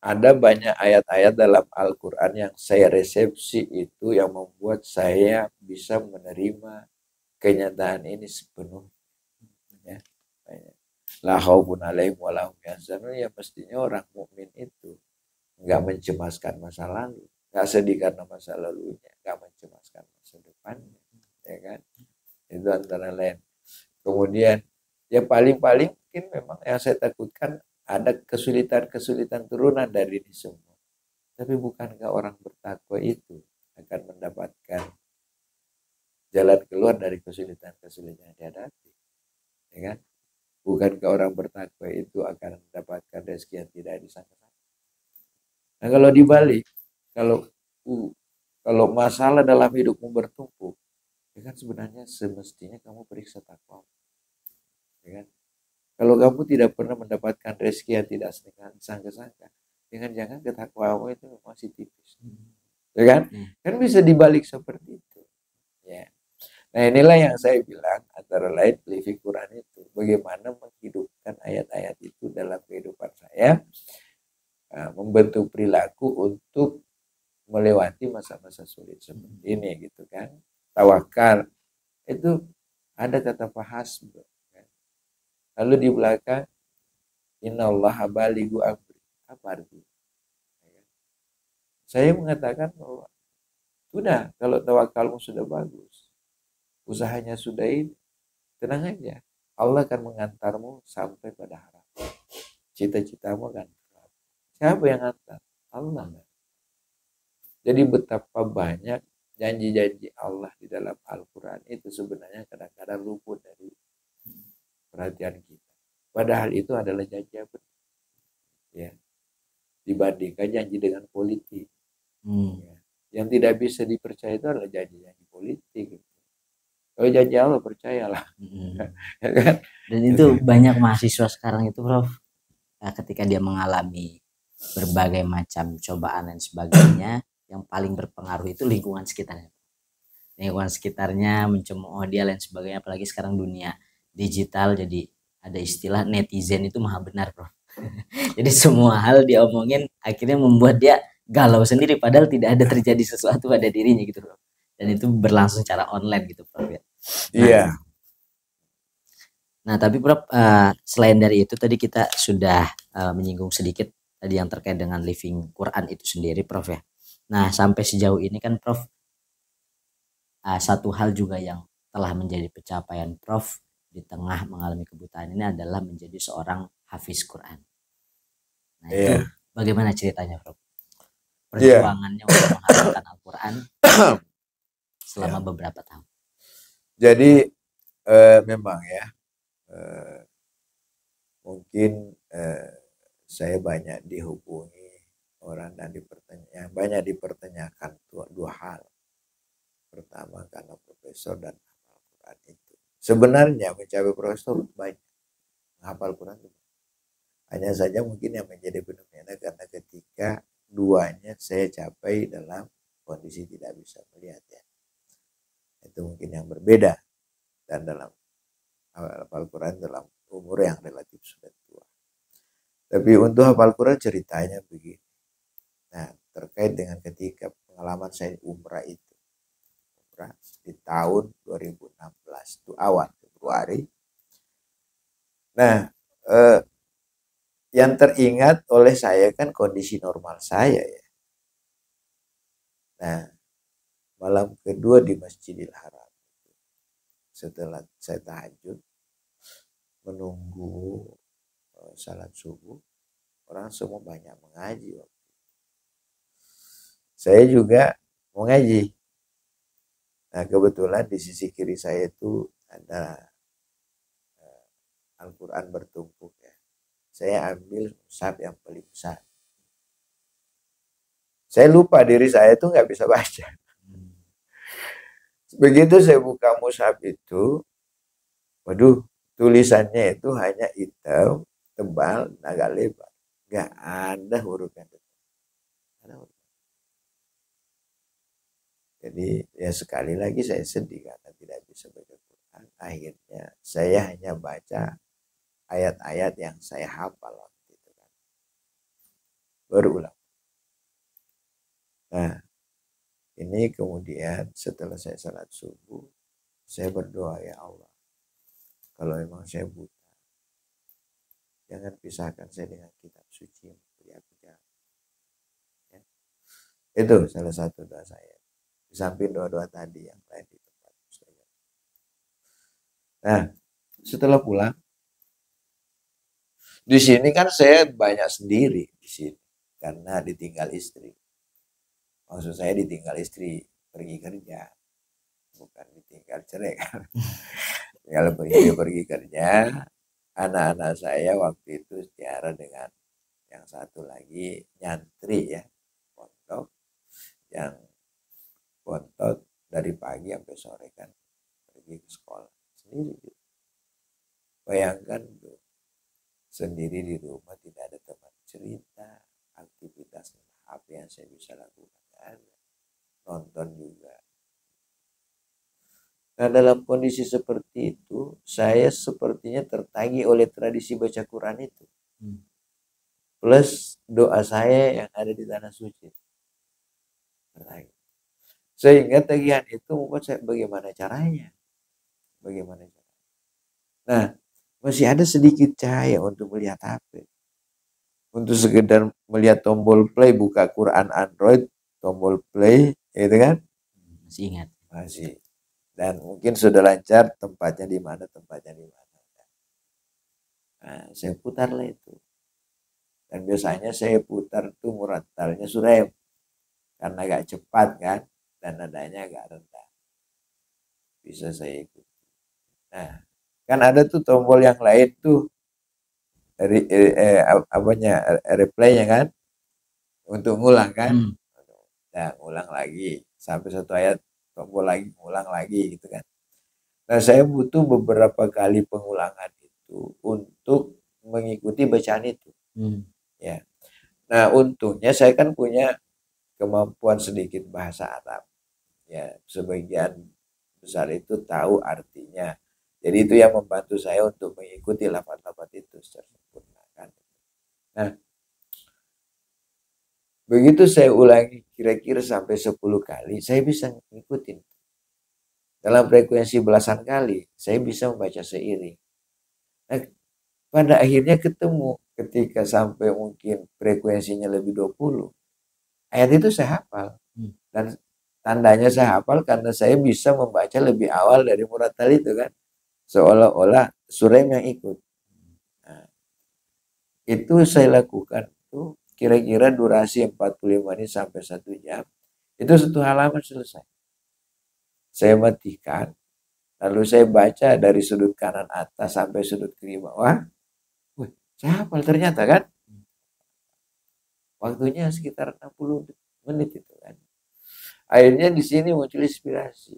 ada banyak ayat-ayat dalam Al-Quran yang saya resepsi itu yang membuat saya bisa menerima kenyataan ini sepenuhnya. Ya. La khaufun alaihim wa lahum yahzanun, ya pastinya orang mukmin itu nggak mencemaskan masa lalu, nggak sedih karena masa lalunya, nggak mencemaskan masa depannya, ya kan? Itu antara lain. Kemudian ya paling-paling mungkin memang yang saya takutkan ada kesulitan-kesulitan turunan dari ini semua. Tapi bukankah orang bertakwa itu akan mendapatkan jalan keluar dari kesulitan-kesulitan yang dihadapi, ya kan? Bukankah orang bertakwa itu akan mendapatkan rezeki yang tidak disangka-sangka? Nah, kalau dibalik, kalau masalah dalam hidupmu bertumpuk, ya kan sebenarnya semestinya kamu periksa takwa, ya kan? Kalau kamu tidak pernah mendapatkan rezeki yang tidak disangka-sangka, jangan-jangan ketakwaanmu itu masih tipis, ya kan? Kan bisa dibalik seperti itu, ya. Nah, inilah yang saya bilang antara lain living Quran itu bagaimana menghidupkan ayat-ayat itu dalam kehidupan saya, membentuk perilaku untuk melewati masa-masa sulit seperti ini gitu kan. Tawakal itu ada kata fahasb kan? Lalu di belakang innallaha balighu amri. Apa artinya? Saya mengatakan bahwa sudah, kalau tawakalmu sudah bagus, usahanya sudah ini, tenang aja, Allah akan mengantarmu sampai pada harapan. Cita-citamu akan tercapai. Siapa yang antar? Allah. Jadi betapa banyak janji-janji Allah di dalam Al-Quran itu sebenarnya kadang-kadang luput dari perhatian kita. Padahal itu adalah janji yang benar. Ya. Dibandingkan janji dengan politik. Ya. Yang tidak bisa dipercaya itu adalah janji-janji politik. Kalau janji Allah percayalah. Ya kan? Dan itu banyak mahasiswa sekarang itu, Prof, ketika dia mengalami berbagai macam cobaan dan sebagainya, yang paling berpengaruh itu lingkungan sekitarnya. Lingkungan sekitarnya mencemooh dia lain sebagainya, apalagi sekarang dunia digital, jadi ada istilah netizen itu maha benar, Prof. Jadi semua hal diomongin akhirnya membuat dia galau sendiri padahal tidak ada terjadi sesuatu pada dirinya gitu, Prof. Dan itu berlangsung secara online gitu, Prof. Iya. Nah, tapi Prof, selain dari itu tadi kita sudah menyinggung sedikit tadi yang terkait dengan living Quran itu sendiri, Prof ya. Nah, sampai sejauh ini kan Prof, satu hal juga yang telah menjadi pencapaian Prof di tengah mengalami kebutaan ini adalah menjadi seorang hafiz Quran. Nah, itu bagaimana ceritanya, Prof? Perjuangannya untuk menghafalkan Al-Quran selama beberapa tahun. Jadi memang ya, mungkin saya banyak dihubungi orang dan banyak dipertanyakan dua hal. Pertama karena profesor dan hafal Quran itu. Sebenarnya mencapai profesor banyak, hafal Quran itu. Hanya saja mungkin yang menjadi fenomena karena ketika duanya saya capai dalam kondisi tidak bisa melihat ya. Itu mungkin yang berbeda, dan dalam hafal Quran dalam umur yang relatif sudah tua. Tapi untuk hafal Quran ceritanya begini. Nah, terkait dengan ketika pengalaman saya umrah itu. Umrah di tahun 2016 itu awal Februari. Nah, yang teringat oleh saya kan kondisi normal saya ya. Nah, malam kedua di Masjidil Haram. Setelah saya tahajud, menunggu salat subuh, orang semua banyak mengaji. Saya juga mau ngaji. Nah, kebetulan di sisi kiri saya itu ada Al-Quran bertumpuk ya. Saya ambil mushaf yang paling besar. Saya lupa diri saya itu nggak bisa baca. Begitu saya buka mushaf itu, waduh, tulisannya itu hanya hitam, tebal, agak lebar. Nggak ada huruf yang tebal. Ada huruf. Jadi ya sekali lagi saya sedih karena tidak bisa baca Quran. Akhirnya saya hanya baca ayat-ayat yang saya hafal waktu itu kan. Berulang. Nah, ini kemudian setelah saya salat subuh, saya berdoa, ya Allah, kalau memang saya buta, jangan pisahkan saya dengan kitab suci yang beri aku jalan. Ya. Itu salah satu doa saya. Di samping doa-doa tadi yang lain di tempat mustajab. Nah, setelah pulang, di sini kan saya banyak sendiri di sini karena ditinggal istri. Maksud saya ditinggal istri pergi kerja, bukan ditinggal cerai kan. Kalau pergi kerja, anak-anak saya waktu itu setara dengan yang satu lagi nyantri ya, pondok, yang bontot dari pagi sampai sore kan pergi ke sekolah sendiri. Bayangkan tuh, sendiri di rumah tidak ada teman cerita, aktivitas apa yang saya bisa lakukan, ada nonton juga. Nah, dalam kondisi seperti itu, saya sepertinya tertagih oleh tradisi baca Quran itu. Plus doa saya yang ada di tanah suci. Sehingga tagihan itu membuat saya bagaimana caranya. Nah, masih ada sedikit cahaya untuk melihat HP. Untuk sekedar melihat tombol play, buka Quran Android, tombol play, gitu kan? Masih ingat. Masih. Dan mungkin sudah lancar tempatnya di mana. Nah, saya putarlah itu. Dan biasanya saya putar tuh murattalnya Suraim. Karena agak cepat kan. Dan nadanya agak rendah. Bisa saya ikuti. Nah, kan ada tuh tombol yang lain tuh. Replaynya kan. Untuk ngulang kan. Nah, ngulang lagi. Sampai satu ayat tombol lagi, ngulang lagi gitu kan. Nah, saya butuh beberapa kali pengulangan itu untuk mengikuti bacaan itu. Ya. Nah, untungnya saya kan punya kemampuan sedikit bahasa Arab. Ya, sebagian besar itu tahu artinya. Jadi itu yang membantu saya untuk mengikuti lafaz-lafaz itu secara sempurna kan. Nah, begitu saya ulangi kira-kira sampai 10 kali, saya bisa ngikutin. Dalam frekuensi belasan kali, saya bisa membaca seiring. Nah, pada akhirnya ketemu ketika sampai mungkin frekuensinya lebih 20. Ayat itu saya hafal. Dan tandanya saya hafal karena saya bisa membaca lebih awal dari murattal itu kan. Seolah-olah Suraim yang ikut. Nah, itu saya lakukan tuh kira-kira durasi 45 menit sampai 1 jam. Itu satu halaman selesai. Saya matikan, lalu saya baca dari sudut kanan atas sampai sudut kiri bawah. Wih, saya hafal ternyata kan. Waktunya sekitar 60 menit itu kan. Akhirnya di sini muncul inspirasi.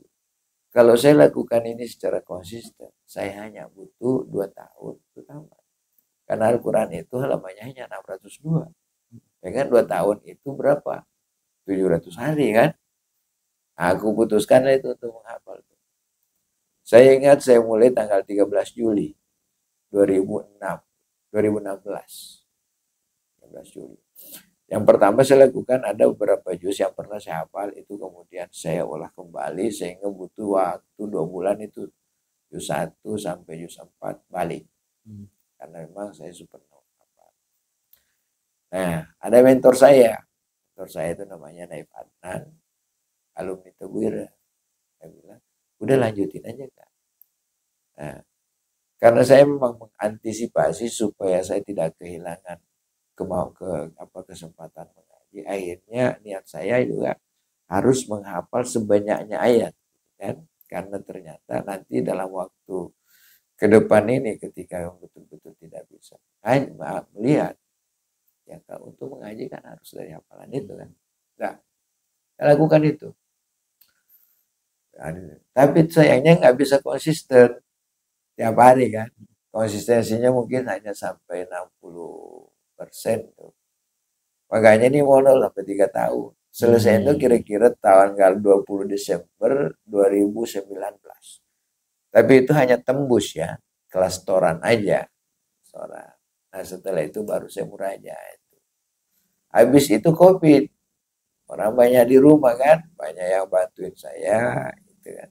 Kalau saya lakukan ini secara konsisten, saya hanya butuh 2 tahun itu tamat. Karena Al-Quran itu halamannya hanya 602. Ya kan 2 tahun itu berapa? 700 hari kan? Aku putuskanlah itu untuk menghafal. Saya ingat saya mulai tanggal 13 Juli 2006, 2016. 13 Juli. Yang pertama saya lakukan ada beberapa juz yang pernah saya hafal, itu kemudian saya olah kembali sehingga butuh waktu 2 bulan itu juz 1 sampai juz 4 balik. Karena memang saya super hafal. Nah, ada mentor saya. Mentor saya itu namanya Naif Adnan, alumni Teguira. Saya bilang, udah lanjutin aja kan. Nah, karena saya memang mengantisipasi supaya saya tidak kehilangan kesempatan mengaji, akhirnya niat saya juga harus menghafal sebanyaknya ayat kan, karena ternyata nanti dalam waktu ke depan ini ketika betul-betul tidak bisa melihat ya, untuk mengaji kan harus dari hafalan itu kan. Nah, saya lakukan itu. Tapi sayangnya nggak bisa konsisten tiap hari kan. konsistensinya mungkin hanya sampai 60% tuh. Makanya ini modal sampai 3 tahun. Selesai itu kira-kira tanggal 20 Desember 2019. Tapi itu hanya tembus ya, kelas toran aja. Toran. Nah setelah itu baru saya murajaah itu. Habis itu COVID. Orang banyak di rumah kan, banyak yang bantuin saya gitu kan.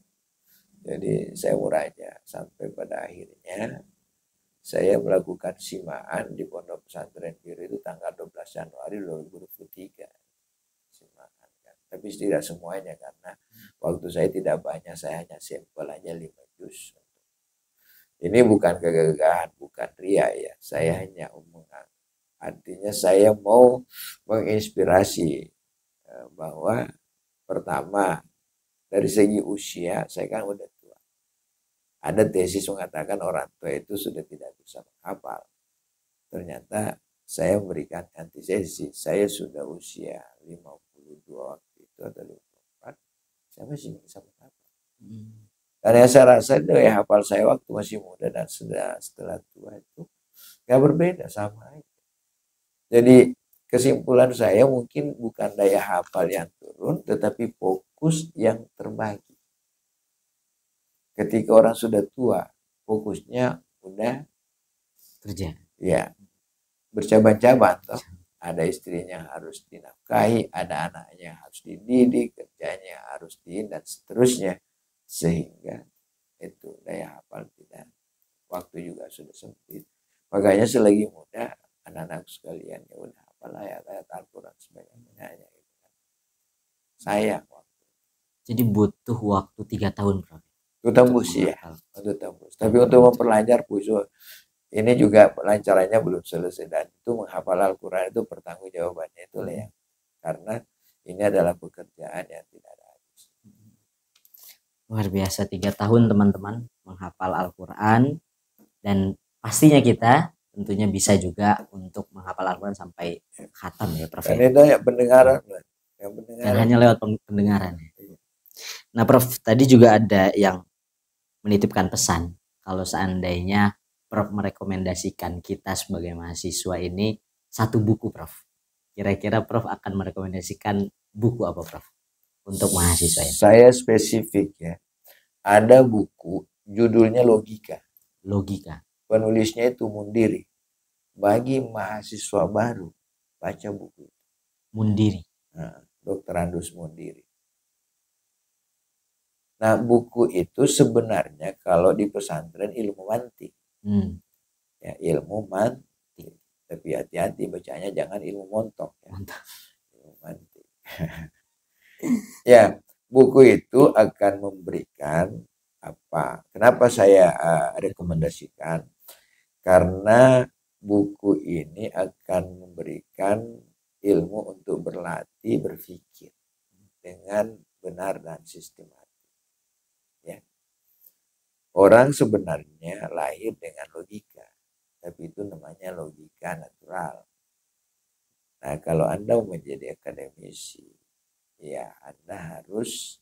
Jadi saya murajaah sampai pada akhirnya saya melakukan simaan di Pondok Pesantren Biru itu tanggal 12 Januari 2023. Simaan kan. Tapi tidak semuanya karena waktu saya tidak banyak, saya hanya sampel aja 5 juz. Ini bukan kegagahan, bukan ria ya. Saya hanya artinya saya mau menginspirasi bahwa pertama dari segi usia saya kan udah tua. Ada tesis mengatakan orang tua itu sudah tidak bisa menghafal. Ternyata saya memberikan antitesis. Saya sudah usia 52 waktu itu atau 54. Saya masih bisa menghafal. Karena saya rasa daya hafal saya waktu masih muda dan setelah tua itu nggak berbeda, sama aja. Jadi kesimpulan saya mungkin bukan daya hafal yang turun, tetapi fokus yang terbagi. Ketika orang sudah tua, fokusnya udah kerja. Ya, bercabang-cabang toh. Ada istrinya harus dinafkahi, ada anaknya harus dididik, kerjanya harus dan seterusnya. Sehingga itu daya hafal tidak. Waktu juga sudah sempit. Makanya selagi muda, anak-anak sekalian ya udah hafal ayat-ayat Al-Quran sebagainya. Sayang waktu. Jadi butuh waktu 3 tahun, Prof. Itu tembus ya. Itu tembus. Tapi untuk mempelajari khusus ini juga pelancarannya belum selesai, dan itu menghafal Al-Quran itu pertanggungjawabannya itu lah ya, karena ini adalah pekerjaan yang tidak ada habis. Luar biasa, 3 tahun teman-teman menghafal Al-Quran, dan pastinya kita tentunya bisa juga untuk menghafal Al-Quran sampai khatam ya Prof. Dan itu ya pendengaran, Dan hanya lewat pendengaran. Nah Prof, tadi juga ada yang menitipkan pesan kalau seandainya Prof merekomendasikan kita sebagai mahasiswa ini satu buku, Prof. Kira-kira Prof akan merekomendasikan buku apa, Prof, untuk mahasiswa ini? Saya spesifik ya. Ada buku judulnya Logika. Logika. Penulisnya itu Mundiri. Bagi mahasiswa baru, baca buku itu. Mundiri. Nah, Dr. Andus Mundiri. Nah, buku itu sebenarnya kalau di pesantren ilmu mantik. Ya, ilmu mantik. Tapi hati-hati bacanya, jangan ilmu montok ya. Ilmu mantik. Ya, buku itu akan memberikan apa? Kenapa saya rekomendasikan? Karena buku ini akan memberikan ilmu untuk berlatih berpikir dengan benar dan sistematis. Ya. Orang sebenarnya lahir dengan logika, tapi itu namanya logika natural. Nah, kalau Anda menjadi akademisi, ya Anda harus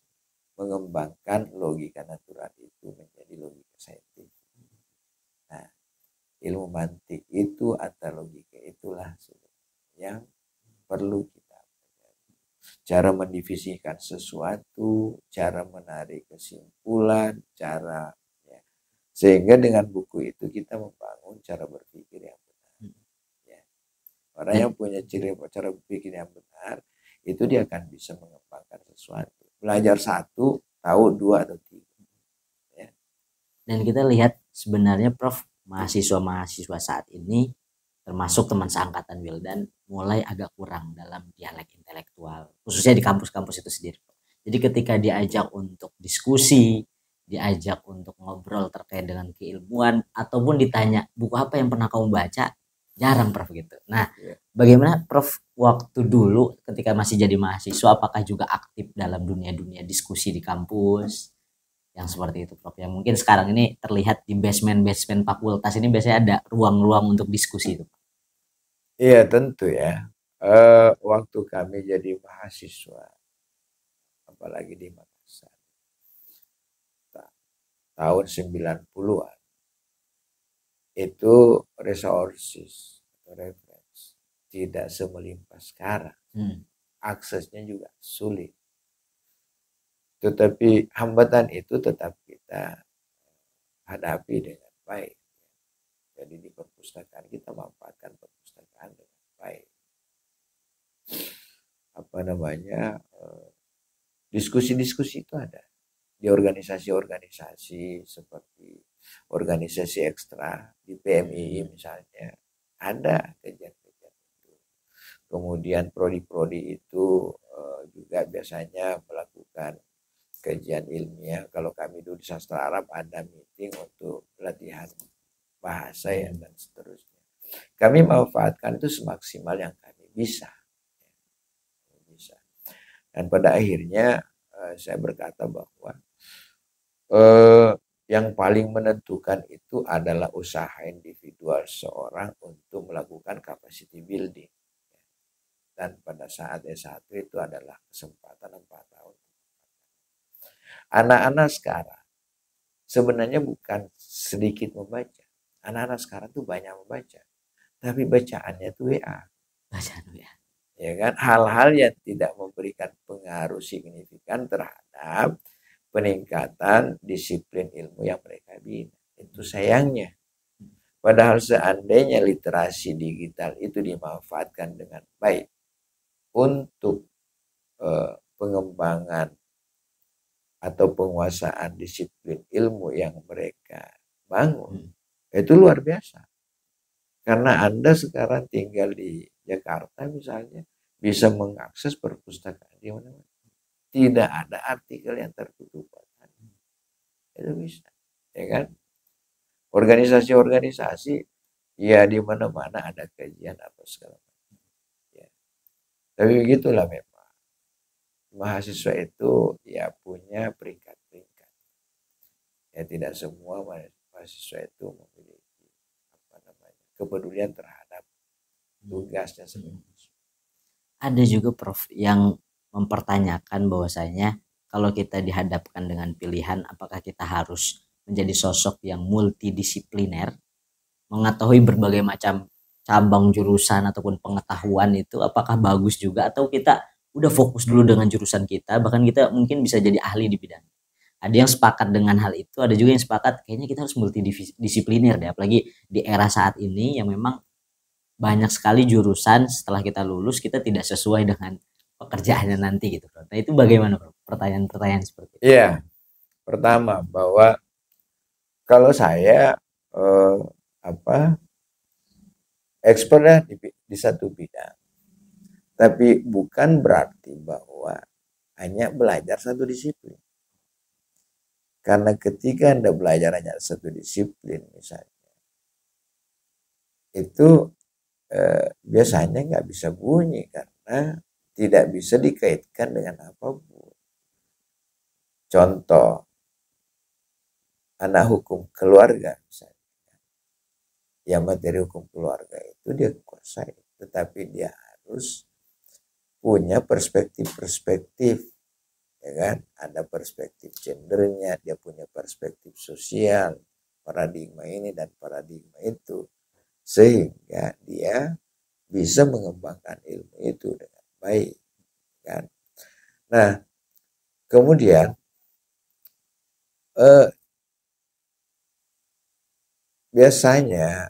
mengembangkan logika natural itu menjadi logika saintifik. Nah, ilmu mantik itu atau logika itulah yang perlu kita cara mendivisikan sesuatu, cara menarik kesimpulan, cara ya. Sehingga dengan buku itu kita membangun cara berpikir yang benar. Ya. Orang yang punya cara berpikir yang benar, itu dia akan bisa mengembangkan sesuatu. Belajar satu, tahu dua atau tiga. Ya. Dan kita lihat sebenarnya Prof, mahasiswa-mahasiswa saat ini termasuk teman seangkatan Wildan mulai agak kurang dalam dialek intelektual, khususnya di kampus-kampus itu sendiri. Jadi ketika diajak untuk diskusi, diajak untuk ngobrol terkait dengan keilmuan, ataupun ditanya buku apa yang pernah kamu baca, jarang Prof gitu. Nah, bagaimana Prof waktu dulu ketika masih jadi mahasiswa, apakah juga aktif dalam dunia-dunia diskusi di kampus? Yang seperti itu Prof, yang mungkin sekarang ini terlihat di basement fakultas ini biasanya ada ruang-ruang untuk diskusi itu. Iya tentu ya. Waktu kami jadi mahasiswa, apalagi di Makassar, tahun 90-an, itu resources atau reference tidak semelimpah sekarang. Aksesnya juga sulit. Tetapi hambatan itu tetap kita hadapi dengan baik. Jadi di perpustakaan kita manfaatkan perpustakaan dengan baik. Diskusi-diskusi itu ada di organisasi-organisasi seperti organisasi ekstra di PMI misalnya, ada kegiatan-kegiatan itu. Kemudian prodi-prodi itu juga biasanya melakukan kajian ilmiah. Kalau kami dulu di sastra Arab ada meeting untuk latihan bahasa ya dan seterusnya. Kami memanfaatkan itu semaksimal yang kami bisa. Dan pada akhirnya saya berkata bahwa yang paling menentukan itu adalah usaha individual seorang untuk melakukan capacity building. Dan pada saat S1 itu adalah kesempatan 4 tahun. Anak-anak sekarang sebenarnya bukan sedikit membaca. Anak-anak sekarang tuh banyak membaca. Tapi bacaannya itu WA. Bacaan WA. Ya kan? Hal-hal yang tidak memberikan pengaruh signifikan terhadap peningkatan disiplin ilmu yang mereka bina. Itu sayangnya. Padahal seandainya literasi digital itu dimanfaatkan dengan baik untuk pengembangan atau penguasaan disiplin ilmu yang mereka bangun, itu luar biasa. Karena Anda sekarang tinggal di Jakarta misalnya, bisa mengakses perpustakaan di mana-mana. Tidak ada artikel yang tertutup. Itu bisa, ya kan? Organisasi-organisasi, ya di mana-mana ada kajian apa segala macam. Ya. Tapi begitulah memang. Mahasiswa itu ya punya peringkat-peringkat. Ya tidak semua mahasiswa itu memiliki kepedulian terhadap tugasnya sendiri. Ada juga Prof yang mempertanyakan bahwasanya kalau kita dihadapkan dengan pilihan apakah kita harus menjadi sosok yang multidisipliner, mengetahui berbagai macam cabang jurusan ataupun pengetahuan itu apakah bagus juga, atau kita udah fokus dulu dengan jurusan kita, bahkan kita mungkin bisa jadi ahli di bidang. Ada yang sepakat dengan hal itu, ada juga yang sepakat kayaknya kita harus multidisipliner deh, apalagi di era saat ini yang memang banyak sekali jurusan setelah kita lulus kita tidak sesuai dengan pekerjaannya nanti gitu. Nah itu bagaimana Bro? Pertanyaan-pertanyaan seperti itu. Iya, pertama bahwa kalau saya expertnya di satu bidang, tapi bukan berarti bahwa hanya belajar satu disiplin. Karena ketika Anda belajar hanya satu disiplin misalnya, itu biasanya nggak bisa bunyi karena tidak bisa dikaitkan dengan apapun. Contoh, anak hukum keluarga misalnya. Ya materi hukum keluarga itu dia kuasai, tetapi dia harus punya perspektif-perspektif, ya kan? Ada perspektif gendernya, dia punya perspektif sosial, paradigma ini dan paradigma itu, sehingga dia bisa mengembangkan ilmu itu dengan baik, kan? Nah, kemudian biasanya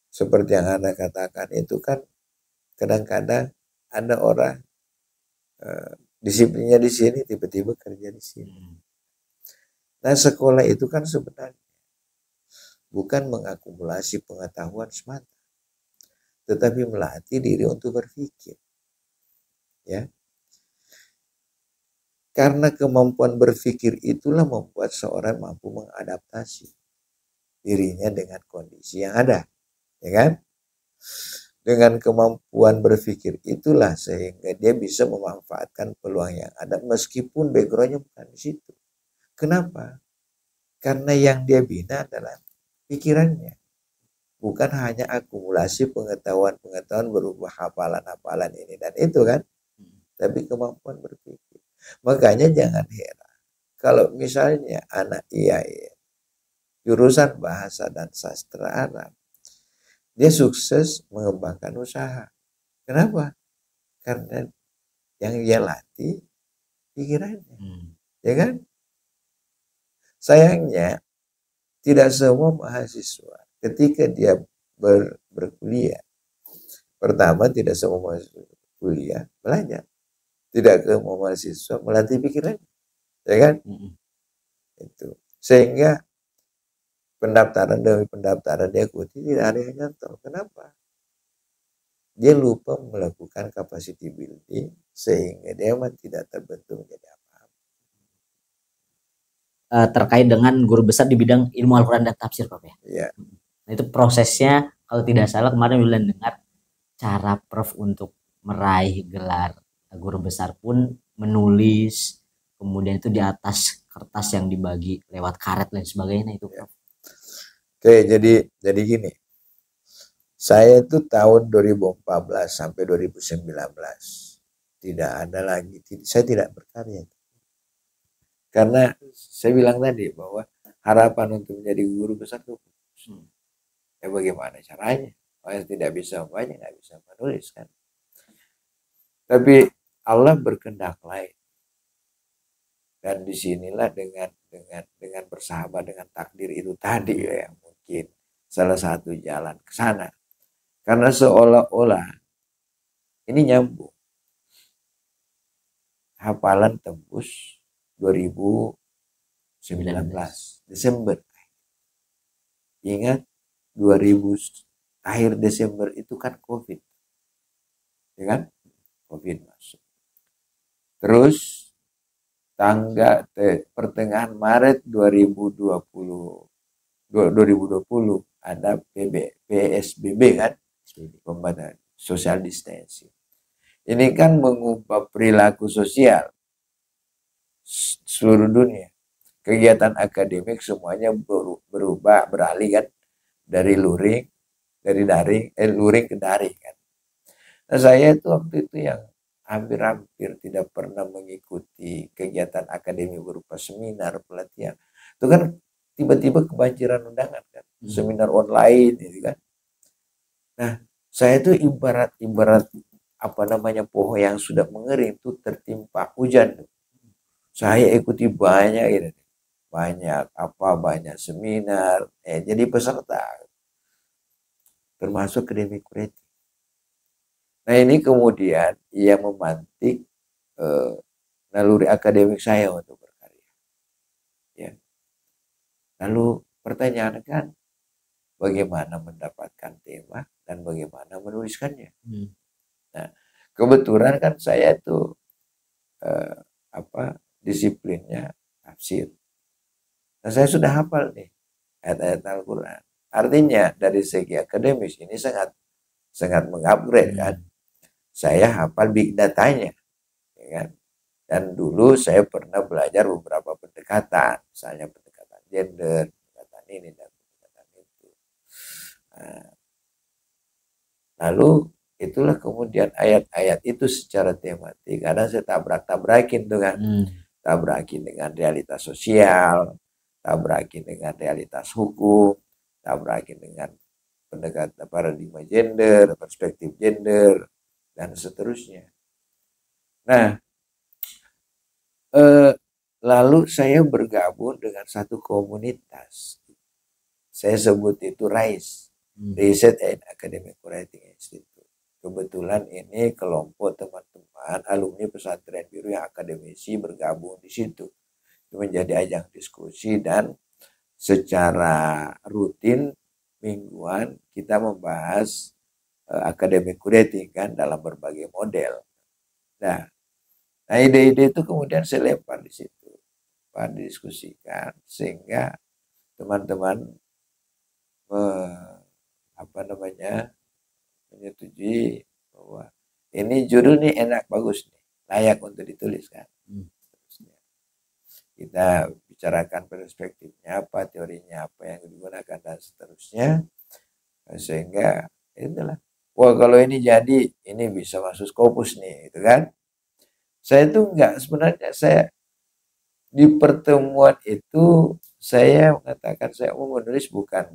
seperti yang Anda katakan itu kan kadang-kadang ada orang disiplinnya di sini tiba-tiba kerja di sini. Nah, sekolah itu kan sebenarnya bukan mengakumulasi pengetahuan semata, tetapi melatih diri untuk berpikir. Ya. Karena kemampuan berpikir itulah membuat seorang mampu mengadaptasi dirinya dengan kondisi yang ada, ya kan? Dengan kemampuan berpikir itulah sehingga dia bisa memanfaatkan peluang yang ada meskipun backgroundnya bukan di situ. Kenapa? Karena yang dia bina adalah pikirannya, bukan hanya akumulasi pengetahuan-pengetahuan berupa hafalan-hafalan ini dan itu kan, tapi kemampuan berpikir. Makanya jangan heran kalau misalnya anak IAIN jurusan bahasa dan sastra Arab. Dia sukses mengembangkan usaha. Kenapa? Karena yang dia latih pikirannya. Ya kan? Sayangnya tidak semua mahasiswa ketika dia berkuliah, pertama tidak semua mahasiswa kuliah belajar, tidak semua mahasiswa melatih pikirannya, ya kan? Itu sehingga pendaftaran demi pendaftaran dia ikuti tidak ada yang nyantol. Kenapa? Dia lupa melakukan capacity building sehingga dia tidak terbentuk menjadi apa-apa. Terkait dengan guru besar di bidang ilmu Al-Quran dan tafsir, Prof ya. Ya. Nah, itu prosesnya kalau tidak salah kemarin Wildan dengar cara Prof untuk meraih gelar guru besar pun menulis, kemudian itu di atas kertas yang dibagi lewat karet dan sebagainya itu, Prof. Oke, jadi gini. Saya itu tahun 2014 sampai 2019 tidak ada lagi, saya tidak berkarya. Karena saya bilang tadi bahwa harapan untuk menjadi guru besar itu bagaimana caranya? Saya tidak bisa membaca, nggak bisa menulis kan. Tapi Allah berkehendak lain. Dan disinilah dengan bersahabat dengan takdir itu tadi ya, mungkin salah satu jalan ke sana. Karena seolah-olah ini nyambung. Hafalan tembus 2019 Desember. Ingat 2000 akhir Desember itu kan COVID. Ya kan? COVID masuk. Terus pertengahan Maret 2020 ada PSBB kan, pembatasan social distancing. Ini kan mengubah perilaku sosial seluruh dunia. Kegiatan akademik semuanya berubah, beralih kan dari luring ke daring kan. Nah, saya itu waktu itu yang hampir tidak pernah mengikuti kegiatan akademik berupa seminar, pelatihan. Itu kan tiba-tiba kebanjiran undangan kan, seminar online gitu kan. Nah, saya itu ibarat pohon yang sudah mengering itu tertimpa hujan. Saya ikuti banyak seminar, jadi peserta, termasuk akademik kreatif. Nah, ini kemudian ia memantik naluri akademik saya untuk berkarya. Ya. Lalu pertanyaan kan, bagaimana mendapatkan tema dan bagaimana menuliskannya. Nah, kebetulan kan saya itu disiplinnya tafsir. Nah, saya sudah hafal nih ayat-ayat Al-Quran. Artinya dari segi akademis ini sangat mengupgrade kan. Saya hafal big datanya, ya kan? Dan dulu saya pernah belajar beberapa pendekatan, misalnya pendekatan gender, pendekatan ini dan pendekatan itu. Nah, lalu itulah kemudian ayat-ayat itu secara tematik, kadang saya tabrakin dengan realitas sosial, tabrakin dengan realitas hukum, tabrakin dengan pendekatan paradigma gender, perspektif gender, dan seterusnya. Nah, lalu saya bergabung dengan satu komunitas. Saya sebut itu RISE, Research and Academic Writing Institute. Kebetulan ini kelompok teman-teman alumni pesantren biru yang akademisi bergabung di situ. Itu menjadi ajang diskusi dan secara rutin mingguan kita membahas academic writing kan dalam berbagai model. Nah, ide-ide itu kemudian saya lempar di situ, didiskusikan sehingga teman-teman menyetujui bahwa ini judul nih enak, bagus nih, layak untuk ditulis kan. Kita bicarakan perspektifnya apa, teorinya apa yang digunakan dan seterusnya, sehingga itulah. Wah, kalau ini jadi, ini bisa masuk Scopus nih, gitu kan. Saya tuh sebenarnya saya Di pertemuan itu saya mengatakan saya mau menulis bukan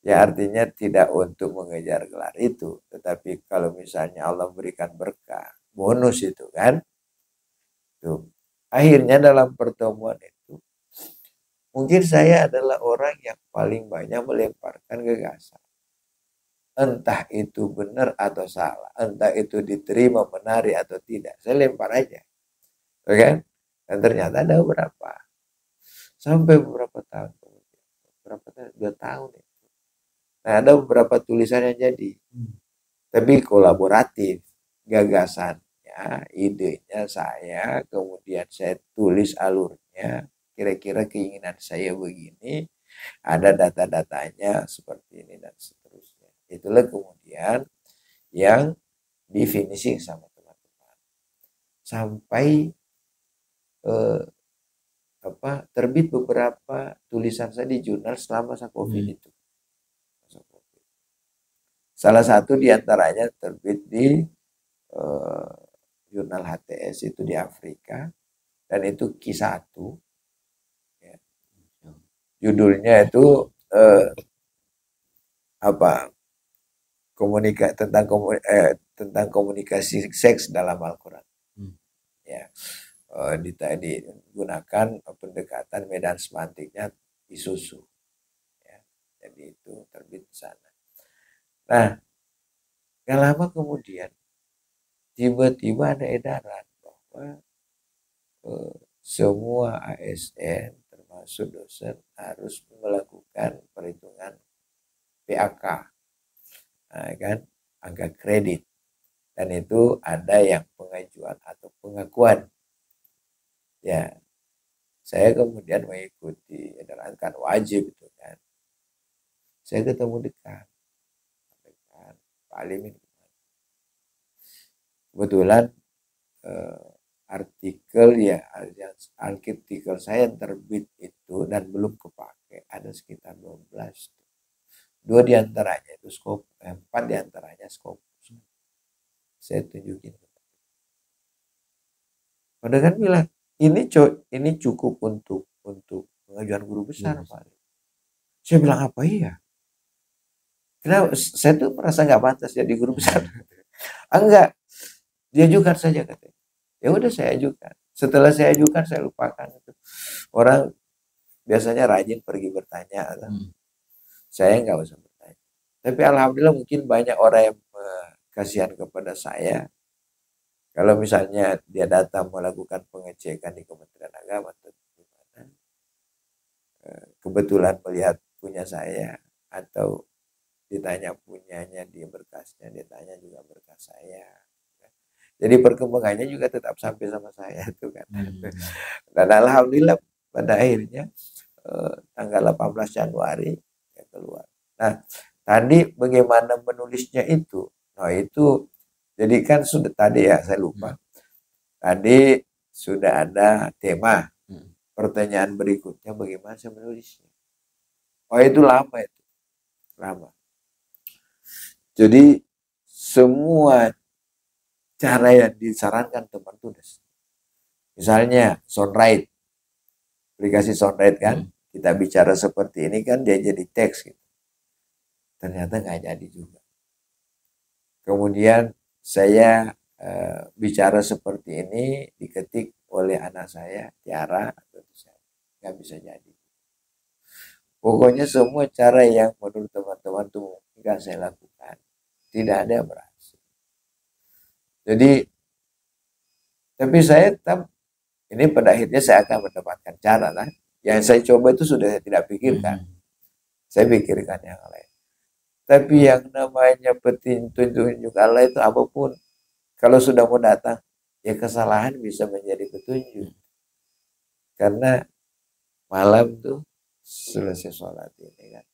ya artinya tidak untuk mengejar gelar itu, tetapi kalau misalnya Allah berikan berkah bonus itu kan. Tuh. Akhirnya dalam pertemuan itu mungkin saya adalah orang yang paling banyak melemparkan gagasan. Entah itu benar atau salah, entah itu diterima, menarik atau tidak, saya lempar aja. Oke kan? Dan ternyata ada beberapa. Sampai beberapa tahun kemudian. Berapa tahun? 2 tahun ya. Nah, ada beberapa tulisan yang jadi. Tapi kolaboratif. Gagasannya, idenya saya, kemudian saya tulis alurnya. Kira-kira keinginan saya begini, ada data-datanya seperti ini dan seterusnya. Itulah kemudian yang di finishing sama teman-teman. Sampai terbit beberapa tulisan saya di jurnal selama masa COVID itu. Salah satu diantaranya terbit di jurnal HTS itu di Afrika dan itu Q1. Ya. Judulnya itu tentang komunikasi seks dalam Al-Quran. Ya. Digunakan pendekatan medan semantiknya Isuzu. Ya. Jadi itu terbit di sana. Nah, gak lama kemudian tiba-tiba ada edaran bahwa semua ASN termasuk dosen harus melakukan perhitungan PAK, nah, kan, angka kredit, dan itu ada yang pengajuan atau pengakuan. Ya, saya kemudian mengikuti edaran kan wajib itu kan. Saya ketemu dekan Pak Alimin. Kebetulan artikel saya yang terbit itu dan belum kepake ada sekitar 12. 2 diantaranya itu skop, 4 diantaranya skop. Saya tunjukin. Padahal kan bilang ini cukup untuk pengajuan guru besar Pak. Saya bilang apa iya? Kenapa saya tuh merasa nggak pantas jadi guru besar. Enggak, diajukan saja katanya. Ya udah saya ajukan. Setelah saya ajukan saya lupakan itu. Orang biasanya rajin pergi bertanya. Saya nggak usah bertanya. Tapi alhamdulillah mungkin banyak orang yang kasihan kepada saya. Kalau misalnya dia datang melakukan pengecekan di Kementerian Agama atau gimana, kebetulan melihat punya saya atau ditanya punyanya di berkasnya, ditanya juga berkas saya. Jadi perkembangannya juga tetap sampai sama saya itu kan. Dan alhamdulillah pada akhirnya tanggal 18 Januari ya keluar. Nah, tadi bagaimana menulisnya itu? Nah, itu jadi kan sudah tadi ya saya lupa. Tadi sudah ada tema. Pertanyaan berikutnya bagaimana saya menulisnya? Oh, itu lama itu. Lama. Jadi semua cara yang disarankan teman tulis. Misalnya soundwrite, aplikasi soundwrite kan, kita bicara seperti ini kan dia jadi teks gitu. Ternyata nggak jadi juga. Kemudian saya bicara seperti ini diketik oleh anak saya Tiara, nggak bisa jadi. Pokoknya semua cara yang menurut teman-teman tuh nggak saya lakukan, tidak ada yang berhasil. Jadi, tapi saya tetap ini pada akhirnya saya akan mendapatkan cara lah. Yang saya coba itu sudah saya tidak pikirkan. Saya pikirkan yang lain. Tapi yang namanya petunjuk Allah itu apapun. Kalau sudah mau datang, ya kesalahan bisa menjadi petunjuk. Karena malam tuh selesai sholat ini kan.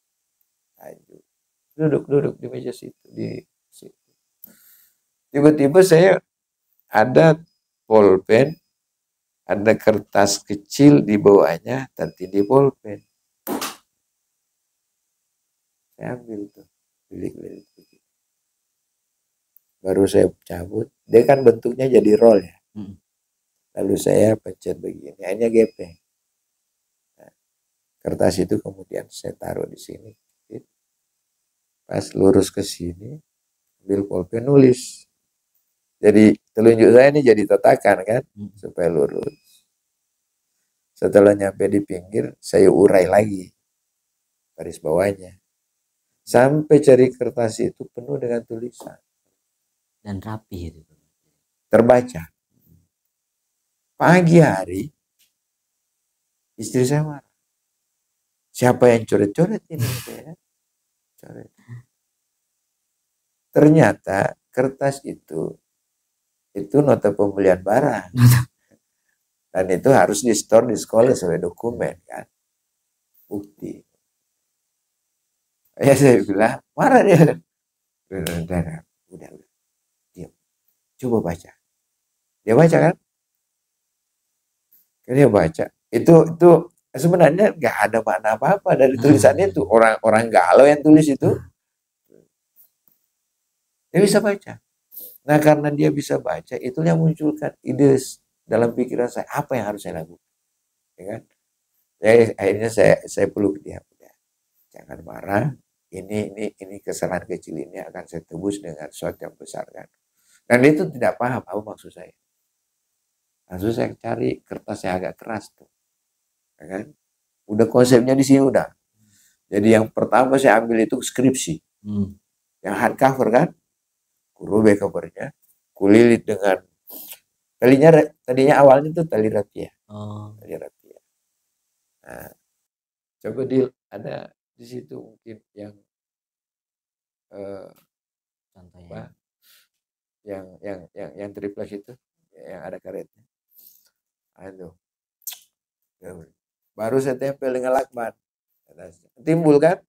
Duduk di meja situ. Tiba-tiba saya ada pulpen, ada kertas kecil di bawahnya, tertindih pulpen. Saya ambil tuh, lilik-lilik. Baru saya cabut, dia kan bentuknya jadi roll ya. Lalu saya pencet begini, akhirnya gepeng. Nah, kertas itu kemudian saya taruh di sini. Pas lurus ke sini, ambil pulpen nulis. Jadi telunjuk saya ini jadi tatakan kan, supaya lurus. Setelah nyampe di pinggir, saya urai lagi garis bawahnya. Sampai cari kertas itu penuh dengan tulisan. Dan rapi itu. Terbaca. Pagi hari, istri saya marah. Siapa yang coret-coret ini? Coret. Ternyata kertas itu nota pembelian barang. Dan itu harus di-store di sekolah sebagai dokumen kan. Bukti. Ya saya bilang, marah dia. Udah. Diam. Coba baca. Dia baca kan? Dia baca. Itu sebenarnya nggak ada makna apa-apa dari tulisannya itu. Orang galau yang tulis itu. Dia bisa baca. Nah karena dia bisa baca, itu yang munculkan ide dalam pikiran saya. Apa yang harus saya lakukan? Ya kan? Ya, akhirnya saya peluk dia. Udah, jangan marah. Ini kesalahan kecil ini akan saya tebus dengan sesuatu yang besar kan. Dan itu tidak paham apa maksud saya. Langsung saya cari kertas yang agak keras tuh. Ya kan? Udah konsepnya di sini udah. Jadi yang pertama saya ambil itu skripsi. Yang hardcover kan. Kurubah covernya. Kulilit dengan tadinya awalnya tuh tali rapia. Tali rapia. Nah, coba ada di situ mungkin yang contohnya yang triplex itu yang ada karetnya. Aduh. Baru saya tempel dengan lakban. Timbul kan?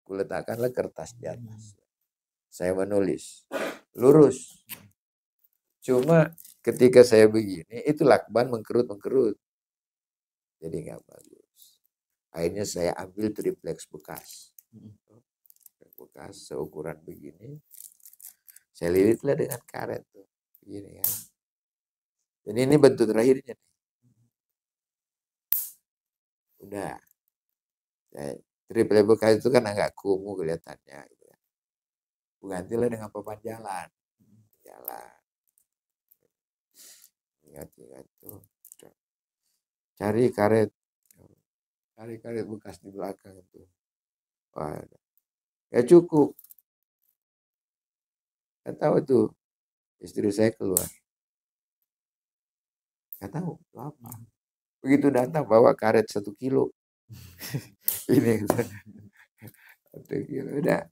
Kuletakkanlah kertas di atas. Saya menulis. Lurus. Cuma ketika saya begini, itu lakban mengkerut. Jadi nggak bagus. Akhirnya saya ambil triplex bekas. Bekas seukuran begini. Saya lilitlah dengan karet tuh. Begini kan. Jadi ini bentuk terakhirnya. Udah. Triplex bekas itu kan agak kumuh kelihatannya. Gitu. Gantilah dengan papan jalan. Ingat tuh. Cari karet bekas di belakang itu. Wah, ya cukup. Gak tahu tuh istri saya keluar. Gak tahu apa. Begitu datang bawa karet 1 kilo. Ini 1 kilo udah.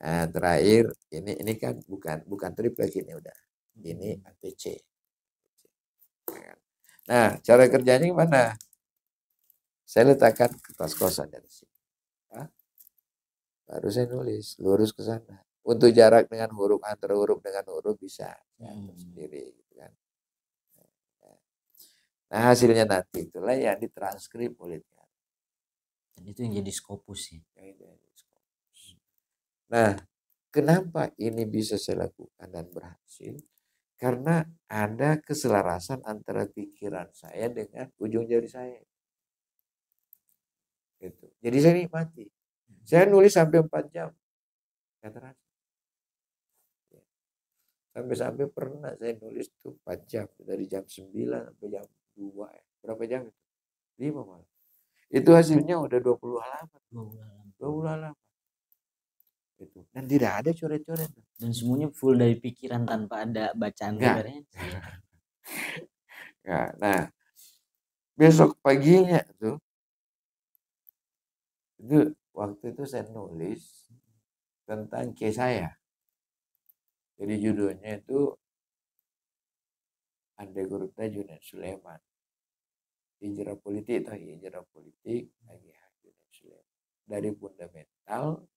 Nah, terakhir ini kan bukan triplex ini udah. Ini ATC. Nah, cara kerjanya gimana? Saya letakkan kertas kosan dari sini. Baru saya nulis, lurus ke sana. Untuk jarak dengan huruf, antara huruf dengan huruf bisa sendiri. Gitu kan. Nah hasilnya nanti itulah yang ditranskrip oleh dia. Dan itu yang jadi Scopus ya. Nah kenapa ini bisa saya lakukan dan berhasil? Karena ada keselarasan antara pikiran saya dengan ujung jari saya. Gitu. Jadi saya nikmati. Saya nulis sampai 4 jam. Gak terasa. Sampai pernah saya nulis tuh 4 jam. Dari jam 9 sampai jam 2. Berapa jam itu? 5 malam. Itu hasilnya udah 20 halaman. 20 halaman. Itu. Dan tidak ada coret-coret. Dan semuanya full dari pikiran tanpa ada bacaan referensi. Nah, besok paginya tuh, itu waktu itu saya nulis tentang case saya. Jadi judulnya itu Ande Gurupta Junaid Sulaiman. Hijrah politik lagi Junaid Sulaiman. Dari fundamental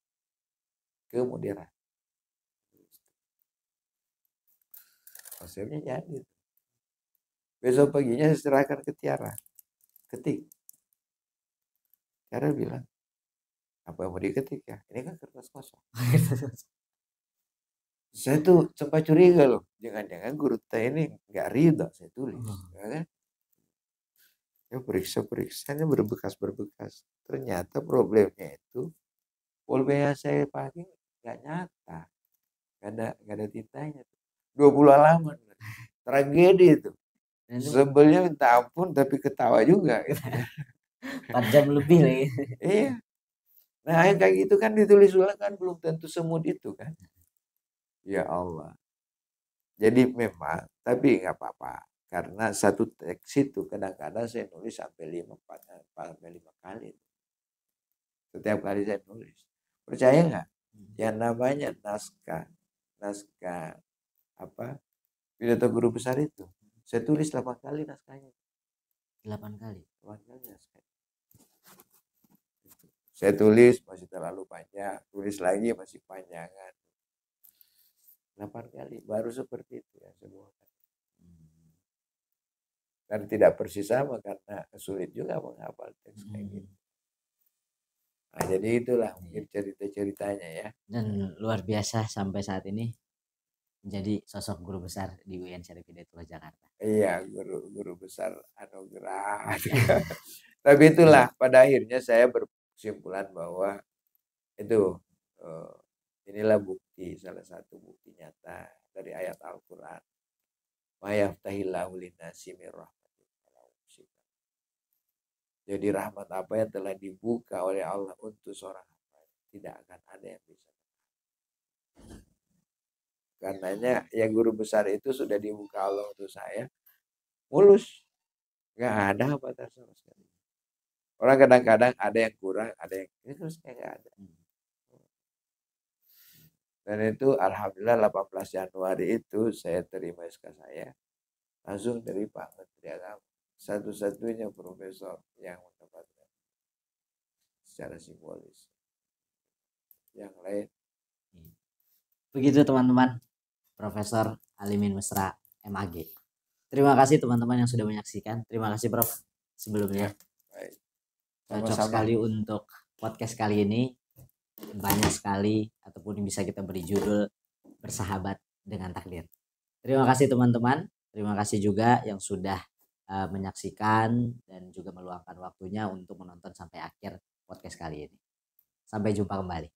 ke moderat. Konsepnya jadi. Besok paginya saya serahkan ke Tiara. Ketik. Tiara bilang, apa yang mau diketik ya? Ini kan kertas kosong. Saya tuh sempat curiga loh, jangan-jangan guru saya ini nggak ridho saya tulis, ya kan? Ya periksa-periksanya berbekas-berbekas. Ternyata problemnya itu pulpen yang saya pakai nggak nyata, nggak ada tintanya. 20 halaman, tragedi itu. Dan itu Sebelnya minta ampun tapi ketawa juga. Gitu. 4 jam lebih lagi. Iya. Nah yang kayak gitu kan ditulis ulang kan belum tentu semut itu kan. Ya Allah. Jadi memang, tapi nggak apa-apa. Karena satu teks itu kadang-kadang saya nulis sampai 5 kali. Setiap kali saya nulis. Percaya nggak? Yang namanya naskah apa pidato guru besar itu. Saya tulis 8 kali naskahnya. 8 kali. 8 kali naskah. Saya tulis masih terlalu panjang, tulis lagi masih panjangan. 8 kali baru seperti itu ya semua. Dan tidak persis sama karena sulit juga menghafal teks kayak gitu. Nah, jadi itulah mungkin cerita-ceritanya ya. Dan luar biasa sampai saat ini menjadi sosok guru besar di UIN Syarif Hidayatullah Jakarta. Iya, guru besar anugerah. Tapi itulah pada akhirnya saya berkesimpulan bahwa itu inilah bukti, salah satu bukti nyata dari ayat Al-Quran. Mayaftahillahu linnasi min rahmatin fala mumsika. Jadi rahmat apa yang telah dibuka oleh Allah untuk seorang hamba tidak akan ada yang bisa. Karenanya yang guru besar itu sudah dibuka Allah untuk saya mulus, nggak ada hambatan sama sekali. Orang kadang-kadang ada yang kurang, ada yang ini terus kayak nggak ada. Dan itu alhamdulillah 18 Januari itu saya terima SK saya langsung dari Pak Menteri Agama. Satu-satunya profesor yang mendapatkan secara simbolis. Yang lain. Begitu teman-teman, Profesor Alimin Mesra MAG. Terima kasih teman-teman yang sudah menyaksikan. Terima kasih Prof sebelumnya. Baik. Cocok sekali untuk podcast kali ini. Banyak sekali ataupun bisa kita beri judul Bersahabat dengan Takdir. Terima kasih teman-teman. Terima kasih juga yang sudah menyaksikan dan juga meluangkan waktunya untuk menonton sampai akhir podcast kali ini. Sampai jumpa kembali.